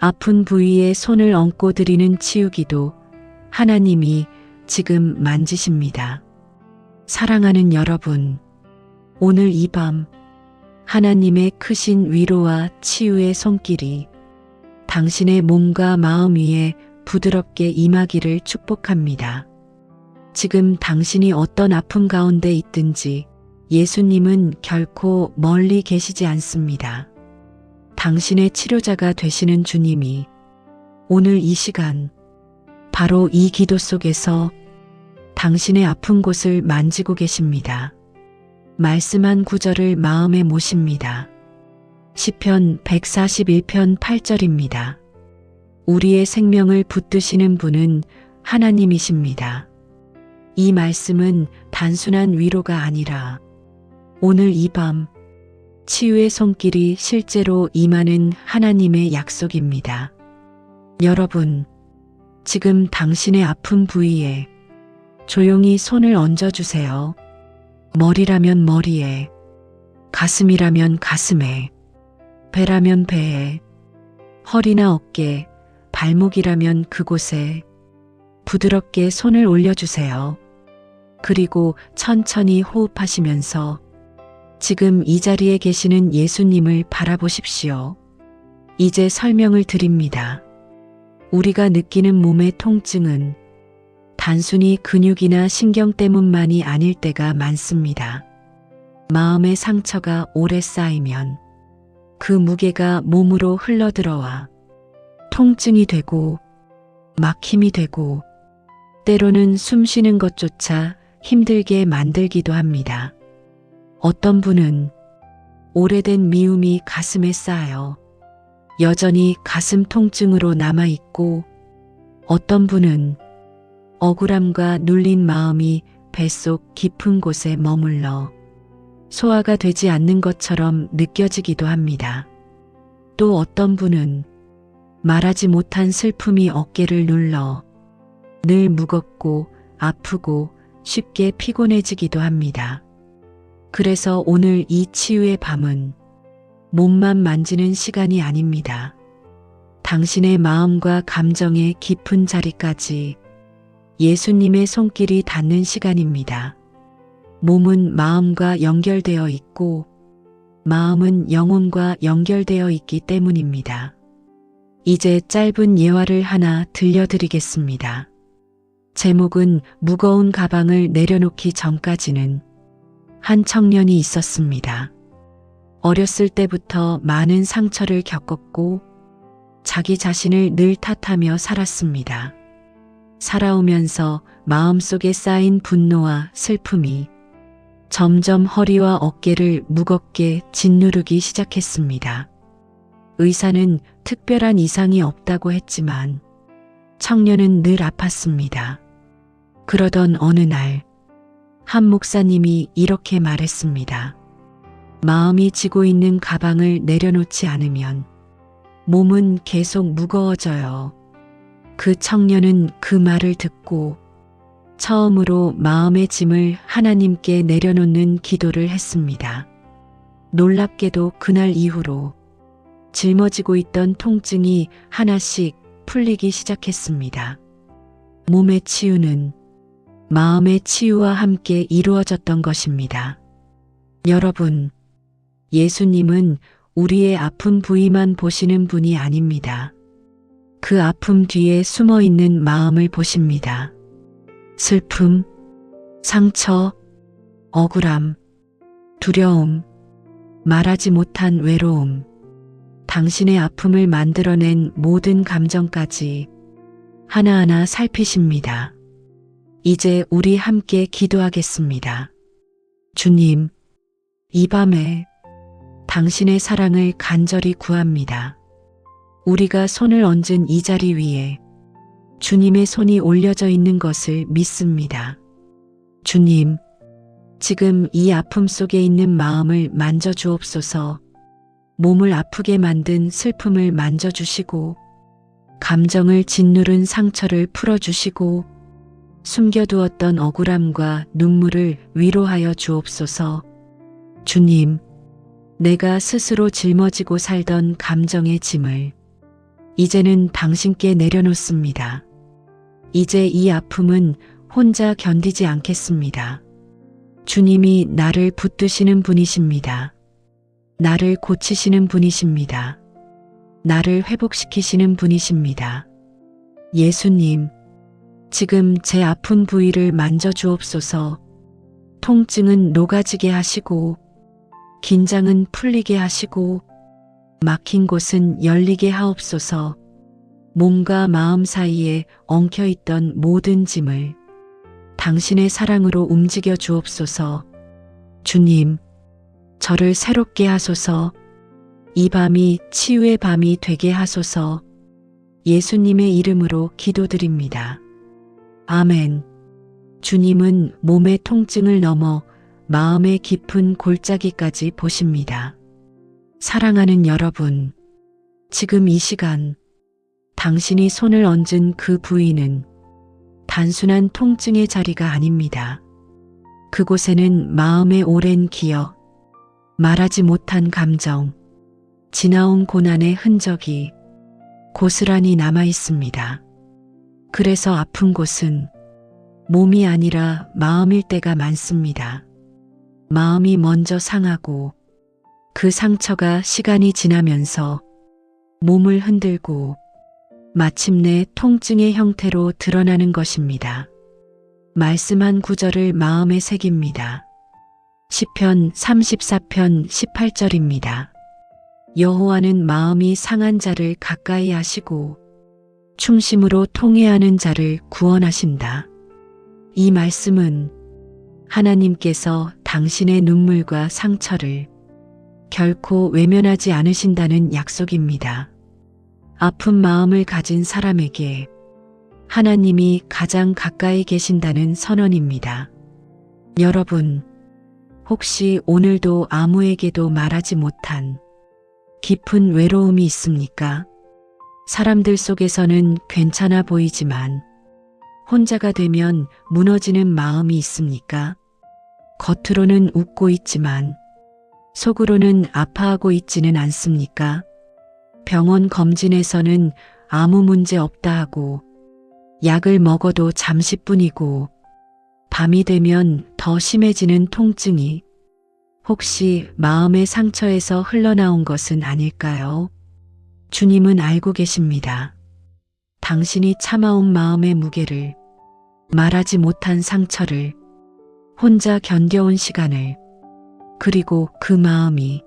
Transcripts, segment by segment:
아픈 부위에 손을 얹고 드리는 치유기도 하나님이 지금 만지십니다. 사랑하는 여러분, 오늘 이 밤 하나님의 크신 위로와 치유의 손길이 당신의 몸과 마음 위에 부드럽게 임하기를 축복합니다. 지금 당신이 어떤 아픔 가운데 있든지 예수님은 결코 멀리 계시지 않습니다. 당신의 치료자가 되시는 주님이 오늘 이 시간 바로 이 기도 속에서 당신의 아픈 곳을 만지고 계십니다. 말씀한 구절을 마음에 모십니다. 시편 141편 8절입니다. 우리의 생명을 붙드시는 분은 하나님이십니다. 이 말씀은 단순한 위로가 아니라 오늘 이 밤 치유의 손길이 실제로 임하는 하나님의 약속입니다. 여러분, 지금 당신의 아픈 부위에 조용히 손을 얹어주세요. 머리라면 머리에, 가슴이라면 가슴에, 배라면 배에, 허리나 어깨, 발목이라면 그곳에 부드럽게 손을 올려주세요. 그리고 천천히 호흡하시면서 지금 이 자리에 계시는 예수님을 바라보십시오. 이제 설명을 드립니다. 우리가 느끼는 몸의 통증은 단순히 근육이나 신경 때문만이 아닐 때가 많습니다. 마음의 상처가 오래 쌓이면 그 무게가 몸으로 흘러들어와 통증이 되고 막힘이 되고 때로는 숨 쉬는 것조차 힘들게 만들기도 합니다. 어떤 분은 오래된 미움이 가슴에 쌓여 여전히 가슴 통증으로 남아있고 어떤 분은 억울함과 눌린 마음이 뱃속 깊은 곳에 머물러 소화가 되지 않는 것처럼 느껴지기도 합니다. 또 어떤 분은 말하지 못한 슬픔이 어깨를 눌러 늘 무겁고 아프고 쉽게 피곤해지기도 합니다. 그래서 오늘 이 치유의 밤은 몸만 만지는 시간이 아닙니다. 당신의 마음과 감정의 깊은 자리까지 예수님의 손길이 닿는 시간입니다. 몸은 마음과 연결되어 있고 마음은 영혼과 연결되어 있기 때문입니다. 이제 짧은 예화를 하나 들려드리겠습니다. 제목은 무거운 가방을 내려놓기 전까지는 한 청년이 있었습니다. 어렸을 때부터 많은 상처를 겪었고 자기 자신을 늘 탓하며 살았습니다. 살아오면서 마음속에 쌓인 분노와 슬픔이 점점 허리와 어깨를 무겁게 짓누르기 시작했습니다. 의사는 특별한 이상이 없다고 했지만 청년은 늘 아팠습니다. 그러던 어느 날 한 목사님이 이렇게 말했습니다. 마음이 지고 있는 가방을 내려놓지 않으면 몸은 계속 무거워져요. 그 청년은 그 말을 듣고 처음으로 마음의 짐을 하나님께 내려놓는 기도를 했습니다. 놀랍게도 그날 이후로 짊어지고 있던 통증이 하나씩 풀리기 시작했습니다. 몸의 치유는 마음의 치유와 함께 이루어졌던 것입니다. 여러분, 예수님은 우리의 아픈 부위만 보시는 분이 아닙니다. 그 아픔 뒤에 숨어 있는 마음을 보십니다. 슬픔, 상처, 억울함, 두려움, 말하지 못한 외로움, 당신의 아픔을 만들어낸 모든 감정까지 하나하나 살피십니다. 이제 우리 함께 기도하겠습니다. 주님, 이 밤에 당신의 사랑을 간절히 구합니다. 우리가 손을 얹은 이 자리 위에 주님의 손이 올려져 있는 것을 믿습니다. 주님, 지금 이 아픔 속에 있는 마음을 만져주옵소서. 몸을 아프게 만든 슬픔을 만져주시고 감정을 짓누른 상처를 풀어주시고 숨겨두었던 억울함과 눈물을 위로하여 주옵소서. 주님, 내가 스스로 짊어지고 살던 감정의 짐을 이제는 당신께 내려놓습니다. 이제 이 아픔은 혼자 견디지 않겠습니다. 주님이 나를 붙드시는 분이십니다. 나를 고치시는 분이십니다. 나를 회복시키시는 분이십니다. 예수님, 지금 제 아픈 부위를 만져주옵소서. 통증은 녹아지게 하시고, 긴장은 풀리게 하시고, 막힌 곳은 열리게 하옵소서. 몸과 마음 사이에 엉켜있던 모든 짐을 당신의 사랑으로 움직여 주옵소서. 주님, 저를 새롭게 하소서. 이 밤이 치유의 밤이 되게 하소서. 예수님의 이름으로 기도드립니다. 아멘. 주님은 몸의 통증을 넘어 마음의 깊은 골짜기까지 보십니다. 사랑하는 여러분, 지금 이 시간 당신이 손을 얹은 그 부위는 단순한 통증의 자리가 아닙니다. 그곳에는 마음의 오랜 기억, 말하지 못한 감정, 지나온 고난의 흔적이 고스란히 남아 있습니다. 그래서 아픈 곳은 몸이 아니라 마음일 때가 많습니다. 마음이 먼저 상하고 그 상처가 시간이 지나면서 몸을 흔들고 마침내 통증의 형태로 드러나는 것입니다. 말씀 한 구절을 마음에 새깁니다. 시편 34편 18절입니다. 여호와는 마음이 상한 자를 가까이 하시고 충심으로 통회하는 자를 구원하신다. 이 말씀은 하나님께서 당신의 눈물과 상처를 결코 외면하지 않으신다는 약속입니다. 아픈 마음을 가진 사람에게 하나님이 가장 가까이 계신다는 선언입니다. 여러분, 혹시 오늘도 아무에게도 말하지 못한 깊은 외로움이 있습니까? 사람들 속에서는 괜찮아 보이지만 혼자가 되면 무너지는 마음이 있습니까? 겉으로는 웃고 있지만 속으로는 아파하고 있지는 않습니까? 병원 검진에서는 아무 문제 없다 하고 약을 먹어도 잠시뿐이고 밤이 되면 더 심해지는 통증이 혹시 마음의 상처에서 흘러나온 것은 아닐까요? 주님은 알고 계십니다. 당신이 참아온 마음의 무게를, 말하지 못한 상처를, 혼자 견뎌온 시간을, 그리고 그 마음이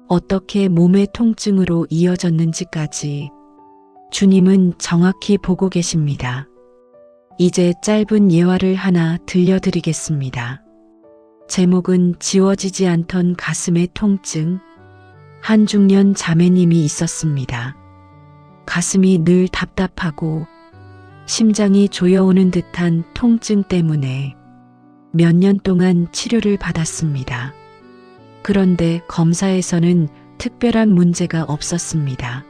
어떻게 몸의 통증으로 이어졌는지까지 주님은 정확히 보고 계십니다. 이제 짧은 예화를 하나 들려드리겠습니다. 제목은 지워지지 않던 가슴의 통증. 한 중년 자매님이 있었습니다. 가슴이 늘 답답하고 심장이 조여오는 듯한 통증 때문에 몇 년 동안 치료를 받았습니다. 그런데 검사에서는 특별한 문제가 없었습니다.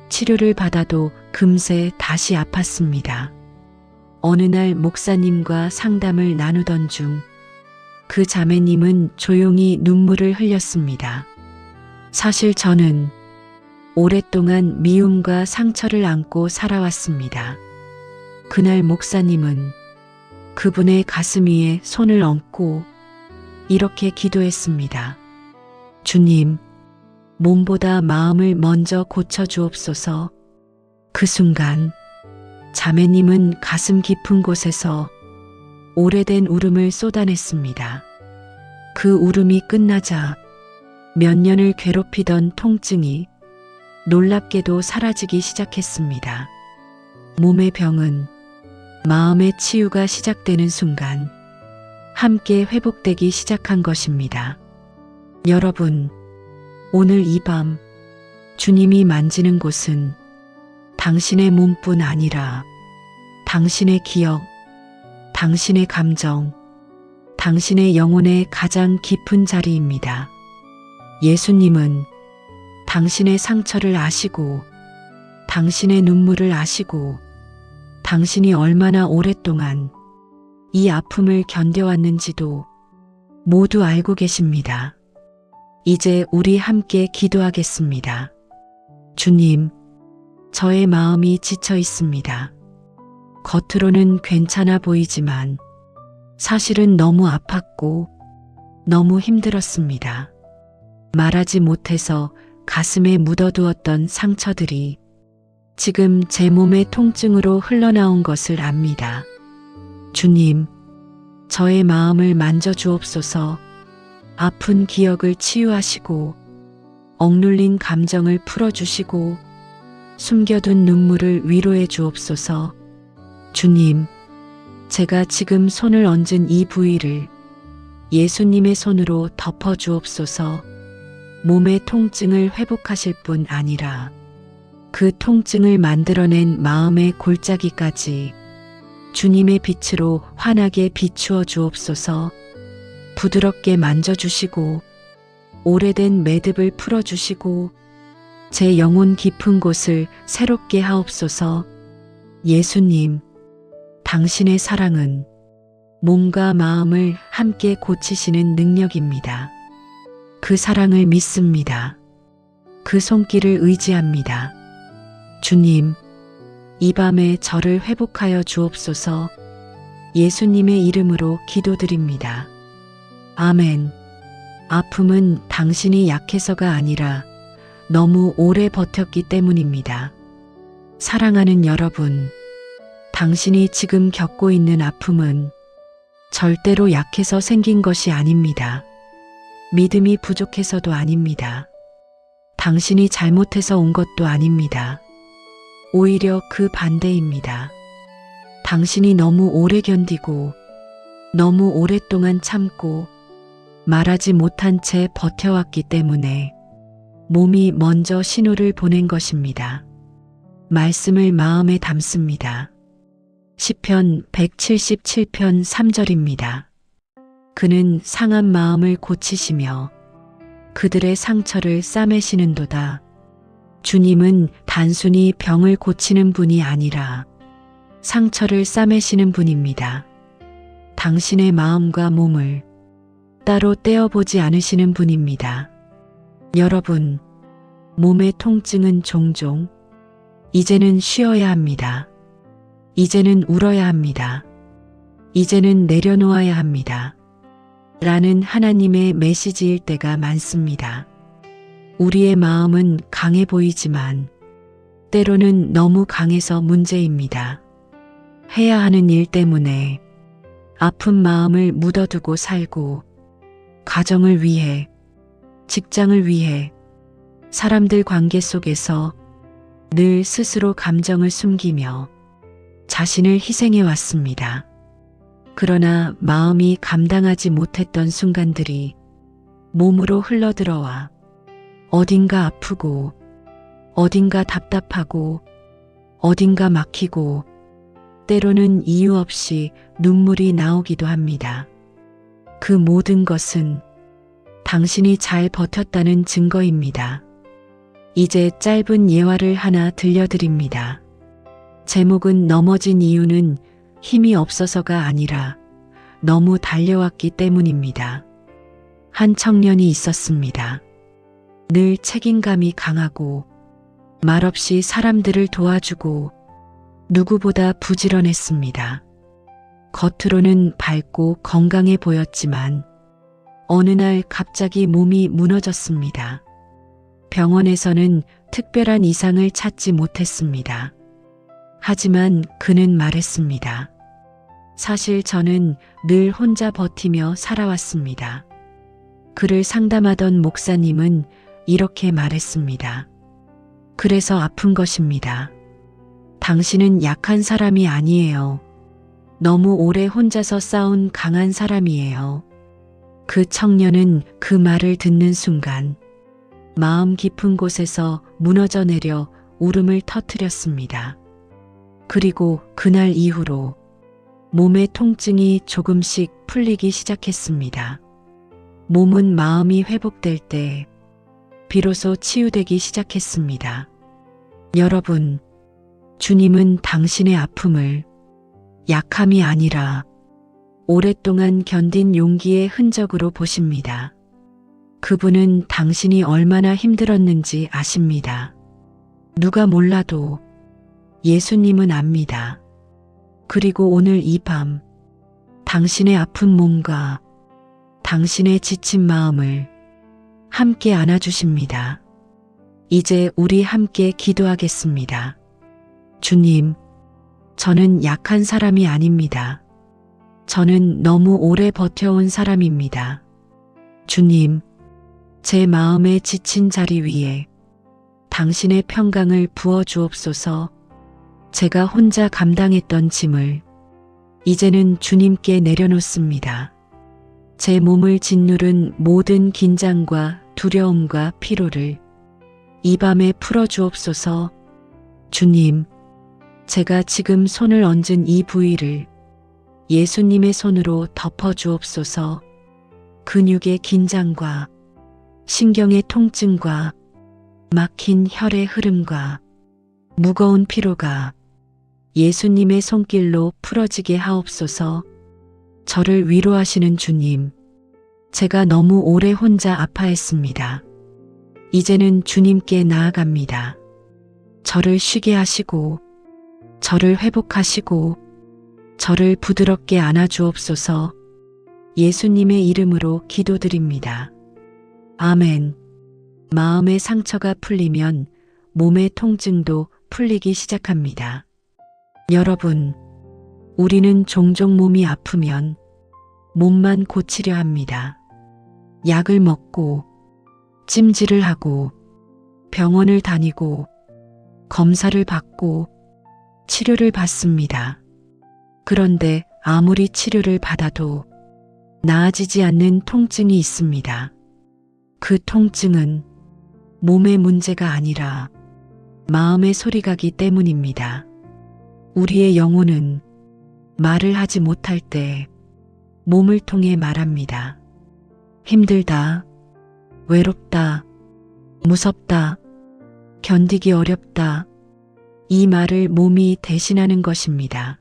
치료를 받아도 금세 다시 아팠습니다. 어느 날 목사님과 상담을 나누던 중 그 자매님은 조용히 눈물을 흘렸습니다. 사실 저는 오랫동안 미움과 상처를 안고 살아왔습니다. 그날 목사님은 그분의 가슴 위에 손을 얹고 이렇게 기도했습니다. 주님, 몸보다 마음을 먼저 고쳐주옵소서. 그 순간 자매님은 가슴 깊은 곳에서 오래된 울음을 쏟아냈습니다. 그 울음이 끝나자 몇 년을 괴롭히던 통증이 놀랍게도 사라지기 시작했습니다. 몸의 병은 마음의 치유가 시작되는 순간 함께 회복되기 시작한 것입니다. 여러분, 오늘 이 밤 주님이 만지는 곳은 당신의 몸뿐 아니라 당신의 기억, 당신의 감정, 당신의 영혼의 가장 깊은 자리입니다. 예수님은 당신의 상처를 아시고 당신의 눈물을 아시고 당신이 얼마나 오랫동안 이 아픔을 견뎌왔는지도 모두 알고 계십니다. 이제 우리 함께 기도하겠습니다. 주님, 저의 마음이 지쳐 있습니다. 겉으로는 괜찮아 보이지만 사실은 너무 아팠고 너무 힘들었습니다. 말하지 못해서 가슴에 묻어두었던 상처들이 지금 제 몸의 통증으로 흘러나온 것을 압니다. 주님, 저의 마음을 만져주옵소서. 아픈 기억을 치유하시고 억눌린 감정을 풀어주시고 숨겨둔 눈물을 위로해 주옵소서. 주님, 제가 지금 손을 얹은 이 부위를 예수님의 손으로 덮어 주옵소서. 몸의 통증을 회복하실 뿐 아니라 그 통증을 만들어낸 마음의 골짜기까지 주님의 빛으로 환하게 비추어 주옵소서. 부드럽게 만져주시고 오래된 매듭을 풀어주시고 제 영혼 깊은 곳을 새롭게 하옵소서. 예수님, 당신의 사랑은 몸과 마음을 함께 고치시는 능력입니다. 그 사랑을 믿습니다. 그 손길을 의지합니다. 주님, 이 밤에 저를 회복하여 주옵소서. 예수님의 이름으로 기도드립니다. 아멘. 아픔은 당신이 약해서가 아니라 너무 오래 버텼기 때문입니다. 사랑하는 여러분, 당신이 지금 겪고 있는 아픔은 절대로 약해서 생긴 것이 아닙니다. 믿음이 부족해서도 아닙니다. 당신이 잘못해서 온 것도 아닙니다. 오히려 그 반대입니다. 당신이 너무 오래 견디고 너무 오랫동안 참고 말하지 못한 채 버텨왔기 때문에 몸이 먼저 신호를 보낸 것입니다. 말씀을 마음에 담습니다. 시편 177편 3절입니다. 그는 상한 마음을 고치시며 그들의 상처를 싸매시는도다. 주님은 단순히 병을 고치는 분이 아니라 상처를 싸매시는 분입니다. 당신의 마음과 몸을 따로 떼어보지 않으시는 분입니다. 여러분, 몸의 통증은 종종 이제는 쉬어야 합니다. 이제는 울어야 합니다. 이제는 내려놓아야 합니다. 라는 하나님의 메시지일 때가 많습니다. 우리의 마음은 강해 보이지만 때로는 너무 강해서 문제입니다. 해야 하는 일 때문에 아픈 마음을 묻어두고 살고 가정을 위해, 직장을 위해, 사람들 관계 속에서 늘 스스로 감정을 숨기며 자신을 희생해 왔습니다. 그러나 마음이 감당하지 못했던 순간들이 몸으로 흘러들어와 어딘가 아프고 어딘가 답답하고 어딘가 막히고 때로는 이유 없이 눈물이 나오기도 합니다. 그 모든 것은 당신이 잘 버텼다는 증거입니다. 이제 짧은 예화를 하나 들려드립니다. 제목은 넘어진 이유는 힘이 없어서가 아니라 너무 달려왔기 때문입니다. 한 청년이 있었습니다. 늘 책임감이 강하고 말없이 사람들을 도와주고 누구보다 부지런했습니다. 겉으로는 밝고 건강해 보였지만 어느 날 갑자기 몸이 무너졌습니다. 병원에서는 특별한 이상을 찾지 못했습니다. 하지만 그는 말했습니다. 사실 저는 늘 혼자 버티며 살아왔습니다. 그를 상담하던 목사님은 이렇게 말했습니다. 그래서 아픈 것입니다. 당신은 약한 사람이 아니에요. 너무 오래 혼자서 싸운 강한 사람이에요. 그 청년은 그 말을 듣는 순간 마음 깊은 곳에서 무너져 내려 울음을 터뜨렸습니다. 그리고 그날 이후로 몸의 통증이 조금씩 풀리기 시작했습니다. 몸은 마음이 회복될 때 비로소 치유되기 시작했습니다. 여러분, 주님은 당신의 아픔을 약함이 아니라 오랫동안 견딘 용기의 흔적으로 보십니다. 그분은 당신이 얼마나 힘들었는지 아십니다. 누가 몰라도 예수님은 압니다. 그리고 오늘 이 밤 당신의 아픈 몸과 당신의 지친 마음을 함께 안아주십니다. 이제 우리 함께 기도하겠습니다. 주님, 저는 약한 사람이 아닙니다. 저는 너무 오래 버텨온 사람입니다. 주님, 제 마음의 지친 자리 위에 당신의 평강을 부어 주옵소서. 제가 혼자 감당했던 짐을 이제는 주님께 내려놓습니다. 제 몸을 짓누른 모든 긴장과 두려움과 피로를 이 밤에 풀어 주옵소서. 주님, 제가 지금 손을 얹은 이 부위를 예수님의 손으로 덮어 주옵소서. 근육의 긴장과 신경의 통증과 막힌 혈의 흐름과 무거운 피로가 예수님의 손길로 풀어지게 하옵소서. 저를 위로하시는 주님, 제가 너무 오래 혼자 아파했습니다. 이제는 주님께 나아갑니다. 저를 쉬게 하시고, 저를 회복하시고, 저를 부드럽게 안아주옵소서. 예수님의 이름으로 기도드립니다. 아멘. 마음의 상처가 풀리면 몸의 통증도 풀리기 시작합니다. 여러분, 우리는 종종 몸이 아프면 몸만 고치려 합니다. 약을 먹고, 찜질을 하고, 병원을 다니고, 검사를 받고, 치료를 받습니다. 그런데 아무리 치료를 받아도 나아지지 않는 통증이 있습니다. 그 통증은 몸의 문제가 아니라 마음의 소리가기 때문입니다. 우리의 영혼은 말을 하지 못할 때 몸을 통해 말합니다. 힘들다, 외롭다, 무섭다, 견디기 어렵다. 이 말을 몸이 대신하는 것입니다.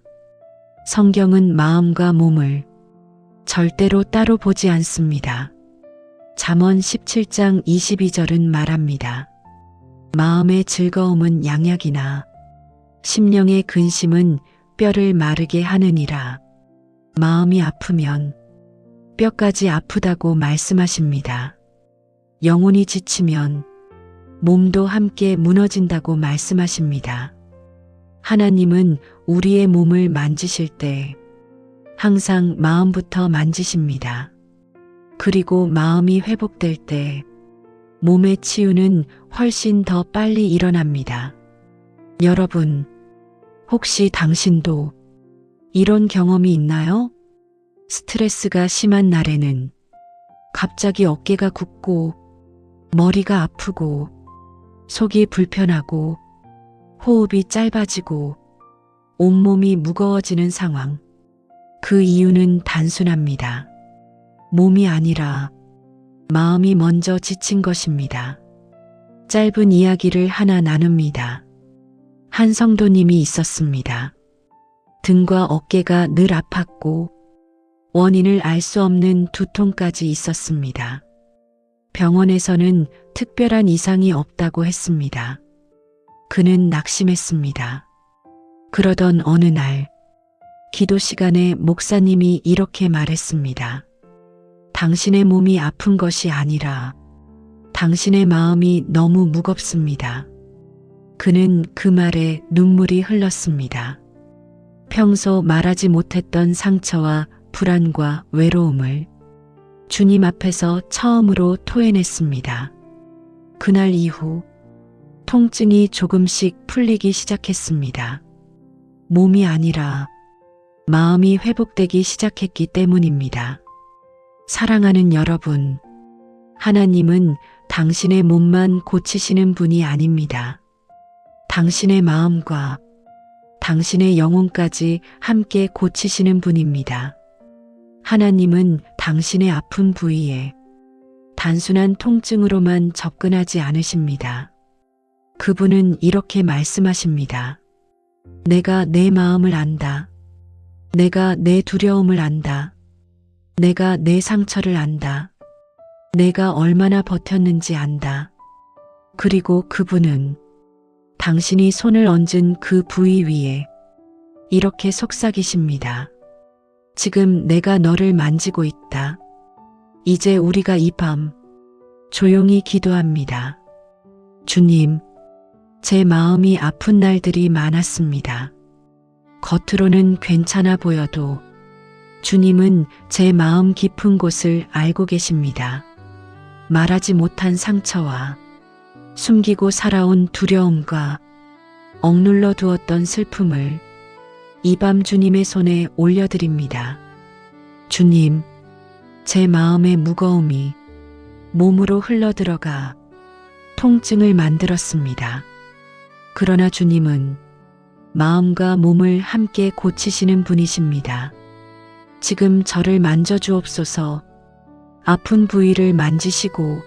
성경은 마음과 몸을 절대로 따로 보지 않습니다. 잠언 17장 22절은 말합니다. 마음의 즐거움은 양약이나 심령의 근심은 뼈를 마르게 하느니라. 마음이 아프면 뼈까지 아프다고 말씀하십니다. 영혼이 지치면 몸도 함께 무너진다고 말씀하십니다. 하나님은 우리의 몸을 만지실 때 항상 마음부터 만지십니다. 그리고 마음이 회복될 때 몸의 치유는 훨씬 더 빨리 일어납니다. 여러분, 혹시 당신도 이런 경험이 있나요? 스트레스가 심한 날에는 갑자기 어깨가 굽고 머리가 아프고 속이 불편하고 호흡이 짧아지고 온몸이 무거워지는 상황. 그 이유는 단순합니다. 몸이 아니라 마음이 먼저 지친 것입니다. 짧은 이야기를 하나 나눕니다. 한 성도님이 있었습니다. 등과 어깨가 늘 아팠고 원인을 알 수 없는 두통까지 있었습니다. 병원에서는 특별한 이상이 없다고 했습니다. 그는 낙심했습니다. 그러던 어느 날 기도 시간에 목사님이 이렇게 말했습니다. 당신의 몸이 아픈 것이 아니라 당신의 마음이 너무 무겁습니다. 그는 그 말에 눈물이 흘렀습니다. 평소 말하지 못했던 상처와 불안과 외로움을 주님 앞에서 처음으로 토해냈습니다. 그날 이후 통증이 조금씩 풀리기 시작했습니다. 몸이 아니라 마음이 회복되기 시작했기 때문입니다. 사랑하는 여러분, 하나님은 당신의 몸만 고치시는 분이 아닙니다. 당신의 마음과 당신의 영혼까지 함께 고치시는 분입니다. 하나님은 당신의 아픈 부위에 단순한 통증으로만 접근하지 않으십니다. 그분은 이렇게 말씀하십니다. 내가 내 마음을 안다. 내가 내 두려움을 안다. 내가 내 상처를 안다. 내가 얼마나 버텼는지 안다. 그리고 그분은 당신이 손을 얹은 그 부위 위에 이렇게 속삭이십니다. 지금 내가 너를 만지고 있다. 이제 우리가 이 밤 조용히 기도합니다. 주님, 제 마음이 아픈 날들이 많았습니다. 겉으로는 괜찮아 보여도 주님은 제 마음 깊은 곳을 알고 계십니다. 말하지 못한 상처와 숨기고 살아온 두려움과 억눌러 두었던 슬픔을 이 밤 주님의 손에 올려드립니다. 주님, 제 마음의 무거움이 몸으로 흘러들어가 통증을 만들었습니다. 그러나 주님은 마음과 몸을 함께 고치시는 분이십니다. 지금 저를 만져주옵소서. 아픈 부위를 만지시고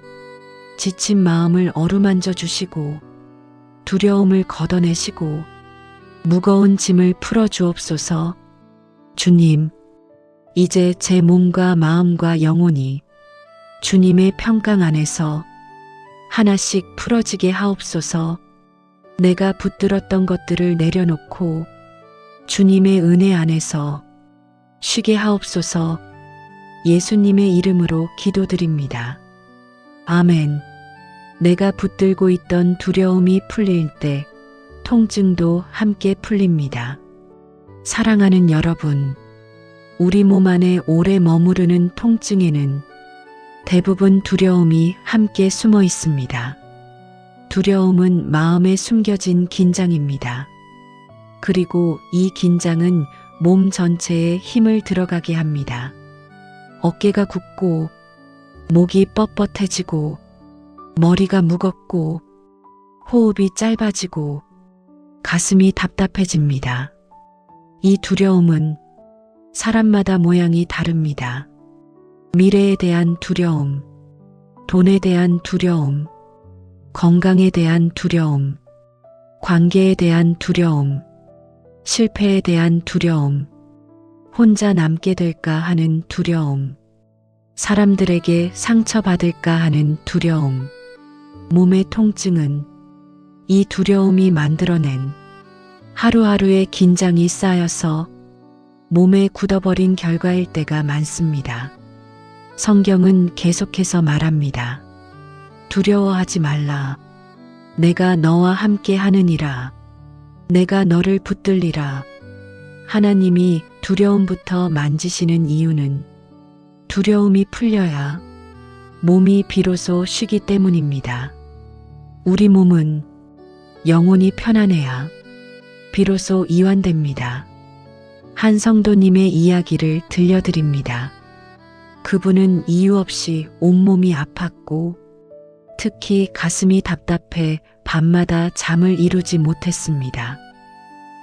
지친 마음을 어루만져 주시고 두려움을 걷어내시고 무거운 짐을 풀어주옵소서. 주님, 이제 제 몸과 마음과 영혼이 주님의 평강 안에서 하나씩 풀어지게 하옵소서. 내가 붙들었던 것들을 내려놓고 주님의 은혜 안에서 쉬게 하옵소서. 예수님의 이름으로 기도드립니다. 아멘. 내가 붙들고 있던 두려움이 풀릴 때 통증도 함께 풀립니다. 사랑하는 여러분, 우리 몸 안에 오래 머무르는 통증에는 대부분 두려움이 함께 숨어 있습니다. 두려움은 마음에 숨겨진 긴장입니다. 그리고 이 긴장은 몸 전체에 힘을 들어가게 합니다. 어깨가 굳고 목이 뻣뻣해지고 머리가 무겁고 호흡이 짧아지고 가슴이 답답해집니다. 이 두려움은 사람마다 모양이 다릅니다. 미래에 대한 두려움, 돈에 대한 두려움, 건강에 대한 두려움, 관계에 대한 두려움, 실패에 대한 두려움, 혼자 남게 될까 하는 두려움, 사람들에게 상처받을까 하는 두려움, 몸의 통증은 이 두려움이 만들어낸 하루하루의 긴장이 쌓여서 몸에 굳어버린 결과일 때가 많습니다. 성경은 계속해서 말합니다. 두려워하지 말라. 내가 너와 함께 하느니라. 내가 너를 붙들리라. 하나님이 두려움부터 만지시는 이유는 두려움이 풀려야 몸이 비로소 쉬기 때문입니다. 우리 몸은 영혼이 편안해야 비로소 이완됩니다. 한 성도님의 이야기를 들려드립니다. 그분은 이유 없이 온몸이 아팠고 특히 가슴이 답답해 밤마다 잠을 이루지 못했습니다.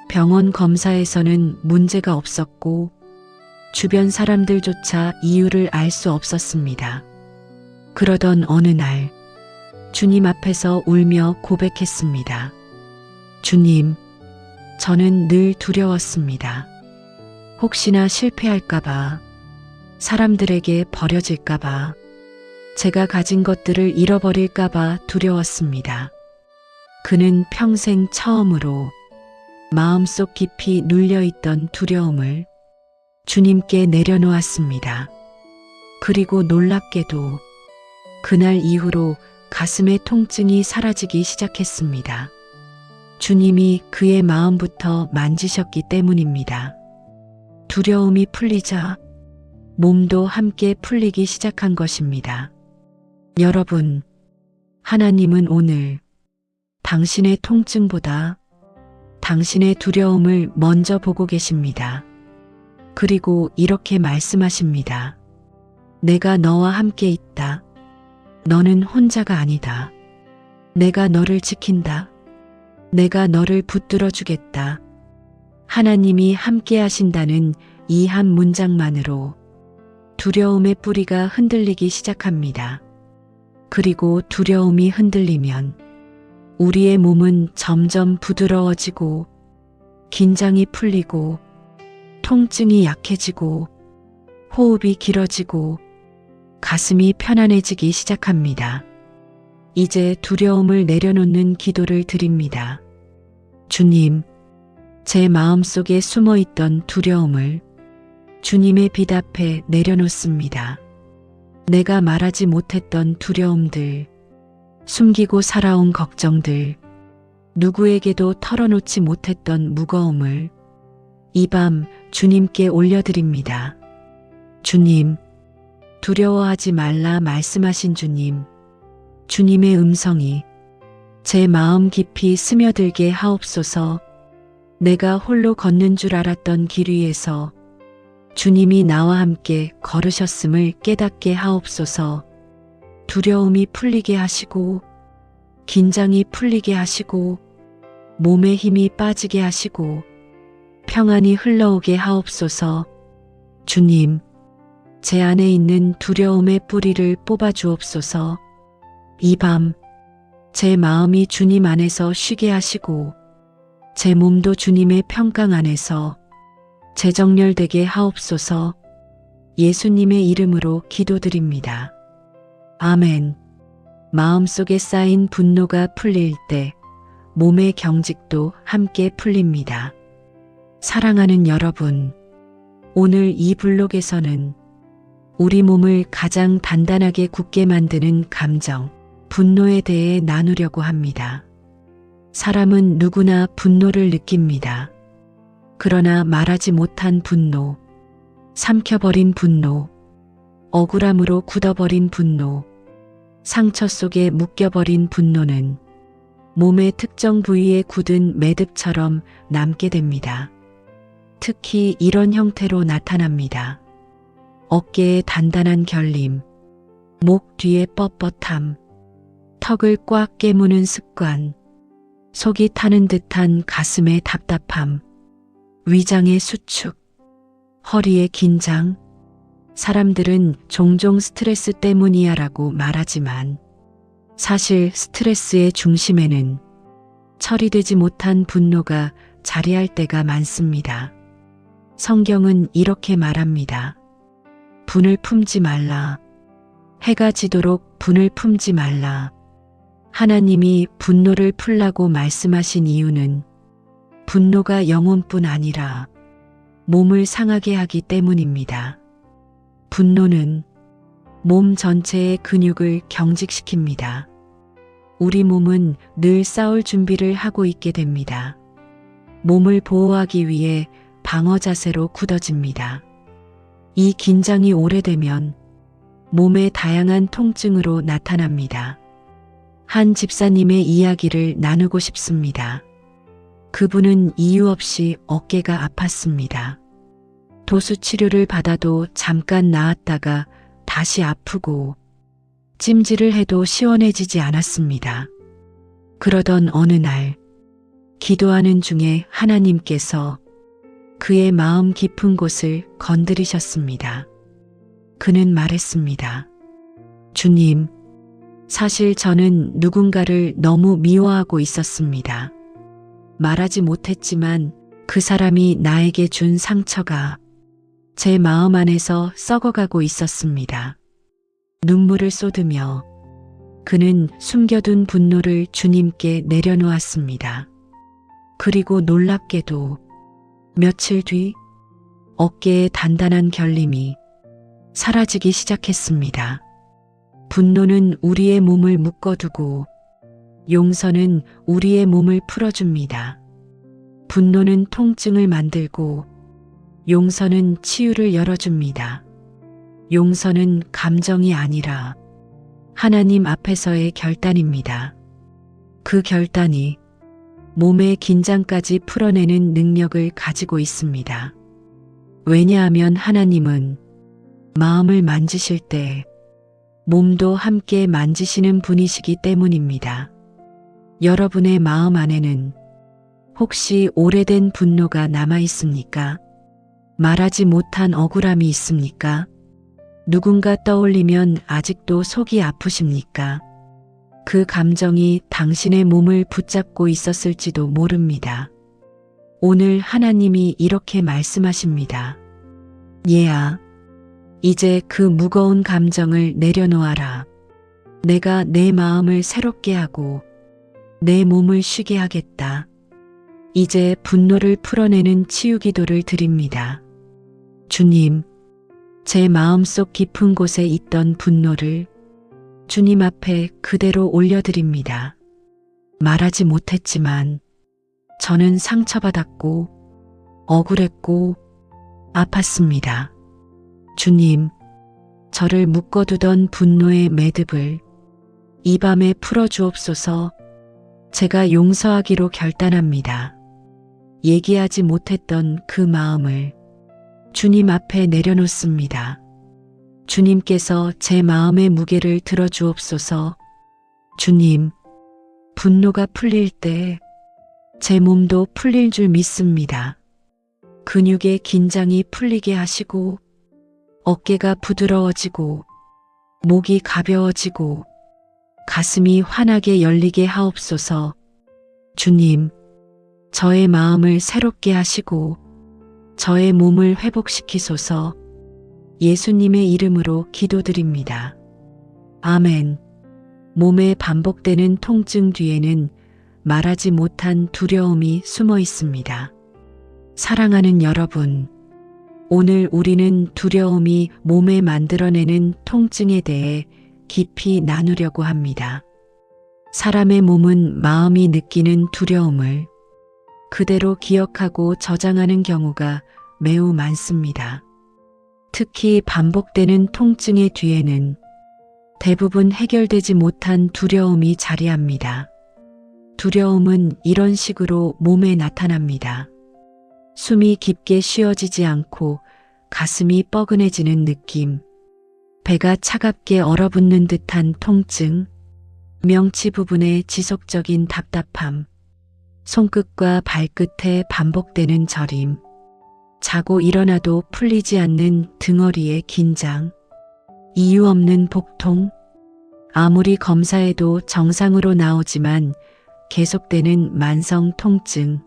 병원 검사에서는 문제가 없었고 주변 사람들조차 이유를 알 수 없었습니다. 그러던 어느 날 주님 앞에서 울며 고백했습니다. 주님, 저는 늘 두려웠습니다. 혹시나 실패할까봐, 사람들에게 버려질까봐, 제가 가진 것들을 잃어버릴까봐 두려웠습니다. 그는 평생 처음으로 마음속 깊이 눌려있던 두려움을 주님께 내려놓았습니다. 그리고 놀랍게도 그날 이후로 가슴의 통증이 사라지기 시작했습니다. 주님이 그의 마음부터 만지셨기 때문입니다. 두려움이 풀리자 몸도 함께 풀리기 시작한 것입니다. 여러분, 하나님은 오늘 당신의 통증보다 당신의 두려움을 먼저 보고 계십니다. 그리고 이렇게 말씀하십니다. 내가 너와 함께 있다. 너는 혼자가 아니다. 내가 너를 지킨다. 내가 너를 붙들어 주겠다. 하나님이 함께 하신다는 이 한 문장만으로 두려움의 뿌리가 흔들리기 시작합니다. 그리고 두려움이 흔들리면 우리의 몸은 점점 부드러워지고 긴장이 풀리고 통증이 약해지고 호흡이 길어지고 가슴이 편안해지기 시작합니다. 이제 두려움을 내려놓는 기도를 드립니다. 주님, 제 마음속에 숨어있던 두려움을 주님의 빛 앞에 내려놓습니다. 내가 말하지 못했던 두려움들, 숨기고 살아온 걱정들, 누구에게도 털어놓지 못했던 무거움을 이 밤 주님께 올려드립니다. 주님, 두려워하지 말라 말씀하신 주님, 주님의 음성이 제 마음 깊이 스며들게 하옵소서. 내가 홀로 걷는 줄 알았던 길 위에서 주님이 나와 함께 걸으셨음을 깨닫게 하옵소서. 두려움이 풀리게 하시고, 긴장이 풀리게 하시고, 몸에 힘이 빠지게 하시고, 평안이 흘러오게 하옵소서. 주님, 제 안에 있는 두려움의 뿌리를 뽑아 주옵소서. 이 밤 제 마음이 주님 안에서 쉬게 하시고 제 몸도 주님의 평강 안에서 재정렬되게 하옵소서. 예수님의 이름으로 기도드립니다. 아멘. 마음속에 쌓인 분노가 풀릴 때 몸의 경직도 함께 풀립니다. 사랑하는 여러분, 오늘 이 블록에서는 우리 몸을 가장 단단하게 굳게 만드는 감정, 분노에 대해 나누려고 합니다. 사람은 누구나 분노를 느낍니다. 그러나 말하지 못한 분노, 삼켜버린 분노, 억울함으로 굳어버린 분노, 상처 속에 묶여버린 분노는 몸의 특정 부위에 굳은 매듭처럼 남게 됩니다. 특히 이런 형태로 나타납니다. 어깨에 단단한 결림, 목 뒤에 뻣뻣함, 턱을 꽉 깨무는 습관, 속이 타는 듯한 가슴의 답답함, 위장의 수축, 허리의 긴장. 사람들은 종종 스트레스 때문이야라고 말하지만 사실 스트레스의 중심에는 처리되지 못한 분노가 자리할 때가 많습니다. 성경은 이렇게 말합니다. 분을 품지 말라. 해가 지도록 분을 품지 말라. 하나님이 분노를 풀라고 말씀하신 이유는 분노가 영혼뿐 아니라 몸을 상하게 하기 때문입니다. 분노는 몸 전체의 근육을 경직시킵니다. 우리 몸은 늘 싸울 준비를 하고 있게 됩니다. 몸을 보호하기 위해 방어 자세로 굳어집니다. 이 긴장이 오래되면 몸의 다양한 통증으로 나타납니다. 한 집사님의 이야기를 나누고 싶습니다. 그분은 이유 없이 어깨가 아팠습니다. 도수 치료를 받아도 잠깐 나았다가 다시 아프고 찜질을 해도 시원해지지 않았습니다. 그러던 어느 날 기도하는 중에 하나님께서 그의 마음 깊은 곳을 건드리셨습니다. 그는 말했습니다. 주님, 사실 저는 누군가를 너무 미워하고 있었습니다. 말하지 못했지만 그 사람이 나에게 준 상처가 제 마음 안에서 썩어가고 있었습니다. 눈물을 쏟으며 그는 숨겨둔 분노를 주님께 내려놓았습니다. 그리고 놀랍게도 며칠 뒤 어깨에 단단한 결림이 사라지기 시작했습니다. 분노는 우리의 몸을 묶어두고 용서는 우리의 몸을 풀어줍니다. 분노는 통증을 만들고 용서는 치유를 열어줍니다. 용서는 감정이 아니라 하나님 앞에서의 결단입니다. 그 결단이 몸의 긴장까지 풀어내는 능력을 가지고 있습니다. 왜냐하면 하나님은 마음을 만지실 때 몸도 함께 만지시는 분이시기 때문입니다. 여러분의 마음 안에는 혹시 오래된 분노가 남아 있습니까? 말하지 못한 억울함이 있습니까? 누군가 떠올리면 아직도 속이 아프십니까? 그 감정이 당신의 몸을 붙잡고 있었을지도 모릅니다. 오늘 하나님이 이렇게 말씀하십니다. 얘야, 이제 그 무거운 감정을 내려놓아라. 내가 내 마음을 새롭게 하고 내 몸을 쉬게 하겠다. 이제 분노를 풀어내는 치유 기도를 드립니다. 주님, 제 마음속 깊은 곳에 있던 분노를 주님 앞에 그대로 올려드립니다. 말하지 못했지만 저는 상처받았고 억울했고 아팠습니다. 주님, 저를 묶어두던 분노의 매듭을 이 밤에 풀어주옵소서. 제가 용서하기로 결단합니다. 얘기하지 못했던 그 마음을 주님 앞에 내려놓습니다. 주님께서 제 마음의 무게를 들어주옵소서. 주님, 분노가 풀릴 때 제 몸도 풀릴 줄 믿습니다. 근육의 긴장이 풀리게 하시고 어깨가 부드러워지고 목이 가벼워지고 가슴이 환하게 열리게 하옵소서. 주님, 저의 마음을 새롭게 하시고 저의 몸을 회복시키소서. 예수님의 이름으로 기도드립니다. 아멘. 몸에 반복되는 통증 뒤에는 말하지 못한 두려움이 숨어 있습니다. 사랑하는 여러분, 오늘 우리는 두려움이 몸에 만들어내는 통증에 대해 깊이 나누려고 합니다. 사람의 몸은 마음이 느끼는 두려움을 그대로 기억하고 저장하는 경우가 매우 많습니다. 특히 반복되는 통증의 뒤에는 대부분 해결되지 못한 두려움이 자리합니다. 두려움은 이런 식으로 몸에 나타납니다. 숨이 깊게 쉬어지지 않고 가슴이 뻐근해지는 느낌, 배가 차갑게 얼어붙는 듯한 통증, 명치 부분의 지속적인 답답함, 손끝과 발끝에 반복되는 저림, 자고 일어나도 풀리지 않는 등허리의 긴장, 이유 없는 복통, 아무리 검사해도 정상으로 나오지만 계속되는 만성 통증.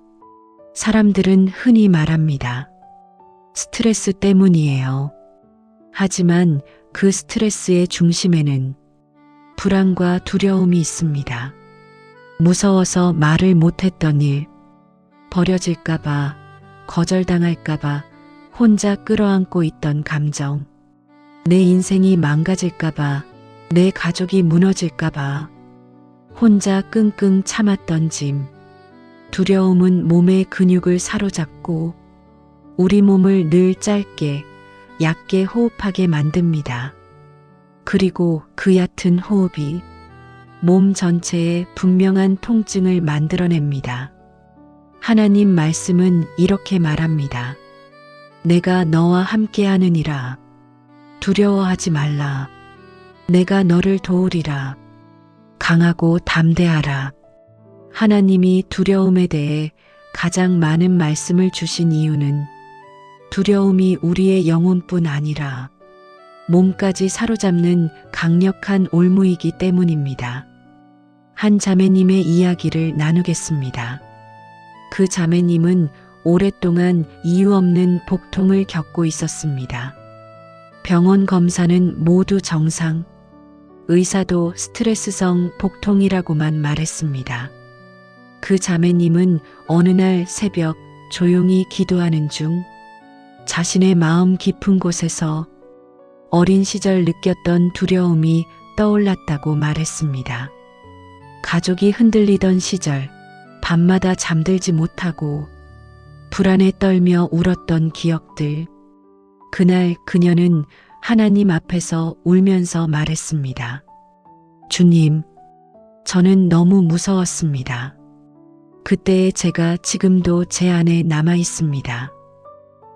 사람들은 흔히 말합니다. 스트레스 때문이에요. 하지만 그 스트레스의 중심에는 불안과 두려움이 있습니다. 무서워서 말을 못했던 일, 버려질까봐, 거절당할까봐 혼자 끌어안고 있던 감정, 내 인생이 망가질까봐, 내 가족이 무너질까봐 혼자 끙끙 참았던 짐. 두려움은 몸의 근육을 사로잡고 우리 몸을 늘 짧게, 얕게 호흡하게 만듭니다. 그리고 그 얕은 호흡이 몸 전체에 분명한 통증을 만들어냅니다. 하나님 말씀은 이렇게 말합니다. 내가 너와 함께하느니라. 두려워하지 말라. 내가 너를 도우리라. 강하고 담대하라. 하나님이 두려움에 대해 가장 많은 말씀을 주신 이유는 두려움이 우리의 영혼뿐 아니라 몸까지 사로잡는 강력한 올무이기 때문입니다. 한 자매님의 이야기를 나누겠습니다. 그 자매님은 오랫동안 이유 없는 복통을 겪고 있었습니다. 병원 검사는 모두 정상, 의사도 스트레스성 복통이라고만 말했습니다. 그 자매님은 어느 날 새벽 조용히 기도하는 중 자신의 마음 깊은 곳에서 어린 시절 느꼈던 두려움이 떠올랐다고 말했습니다. 가족이 흔들리던 시절, 밤마다 잠들지 못하고 불안에 떨며 울었던 기억들. 그날 그녀는 하나님 앞에서 울면서 말했습니다. 주님, 저는 너무 무서웠습니다. 그때의 제가 지금도 제 안에 남아 있습니다.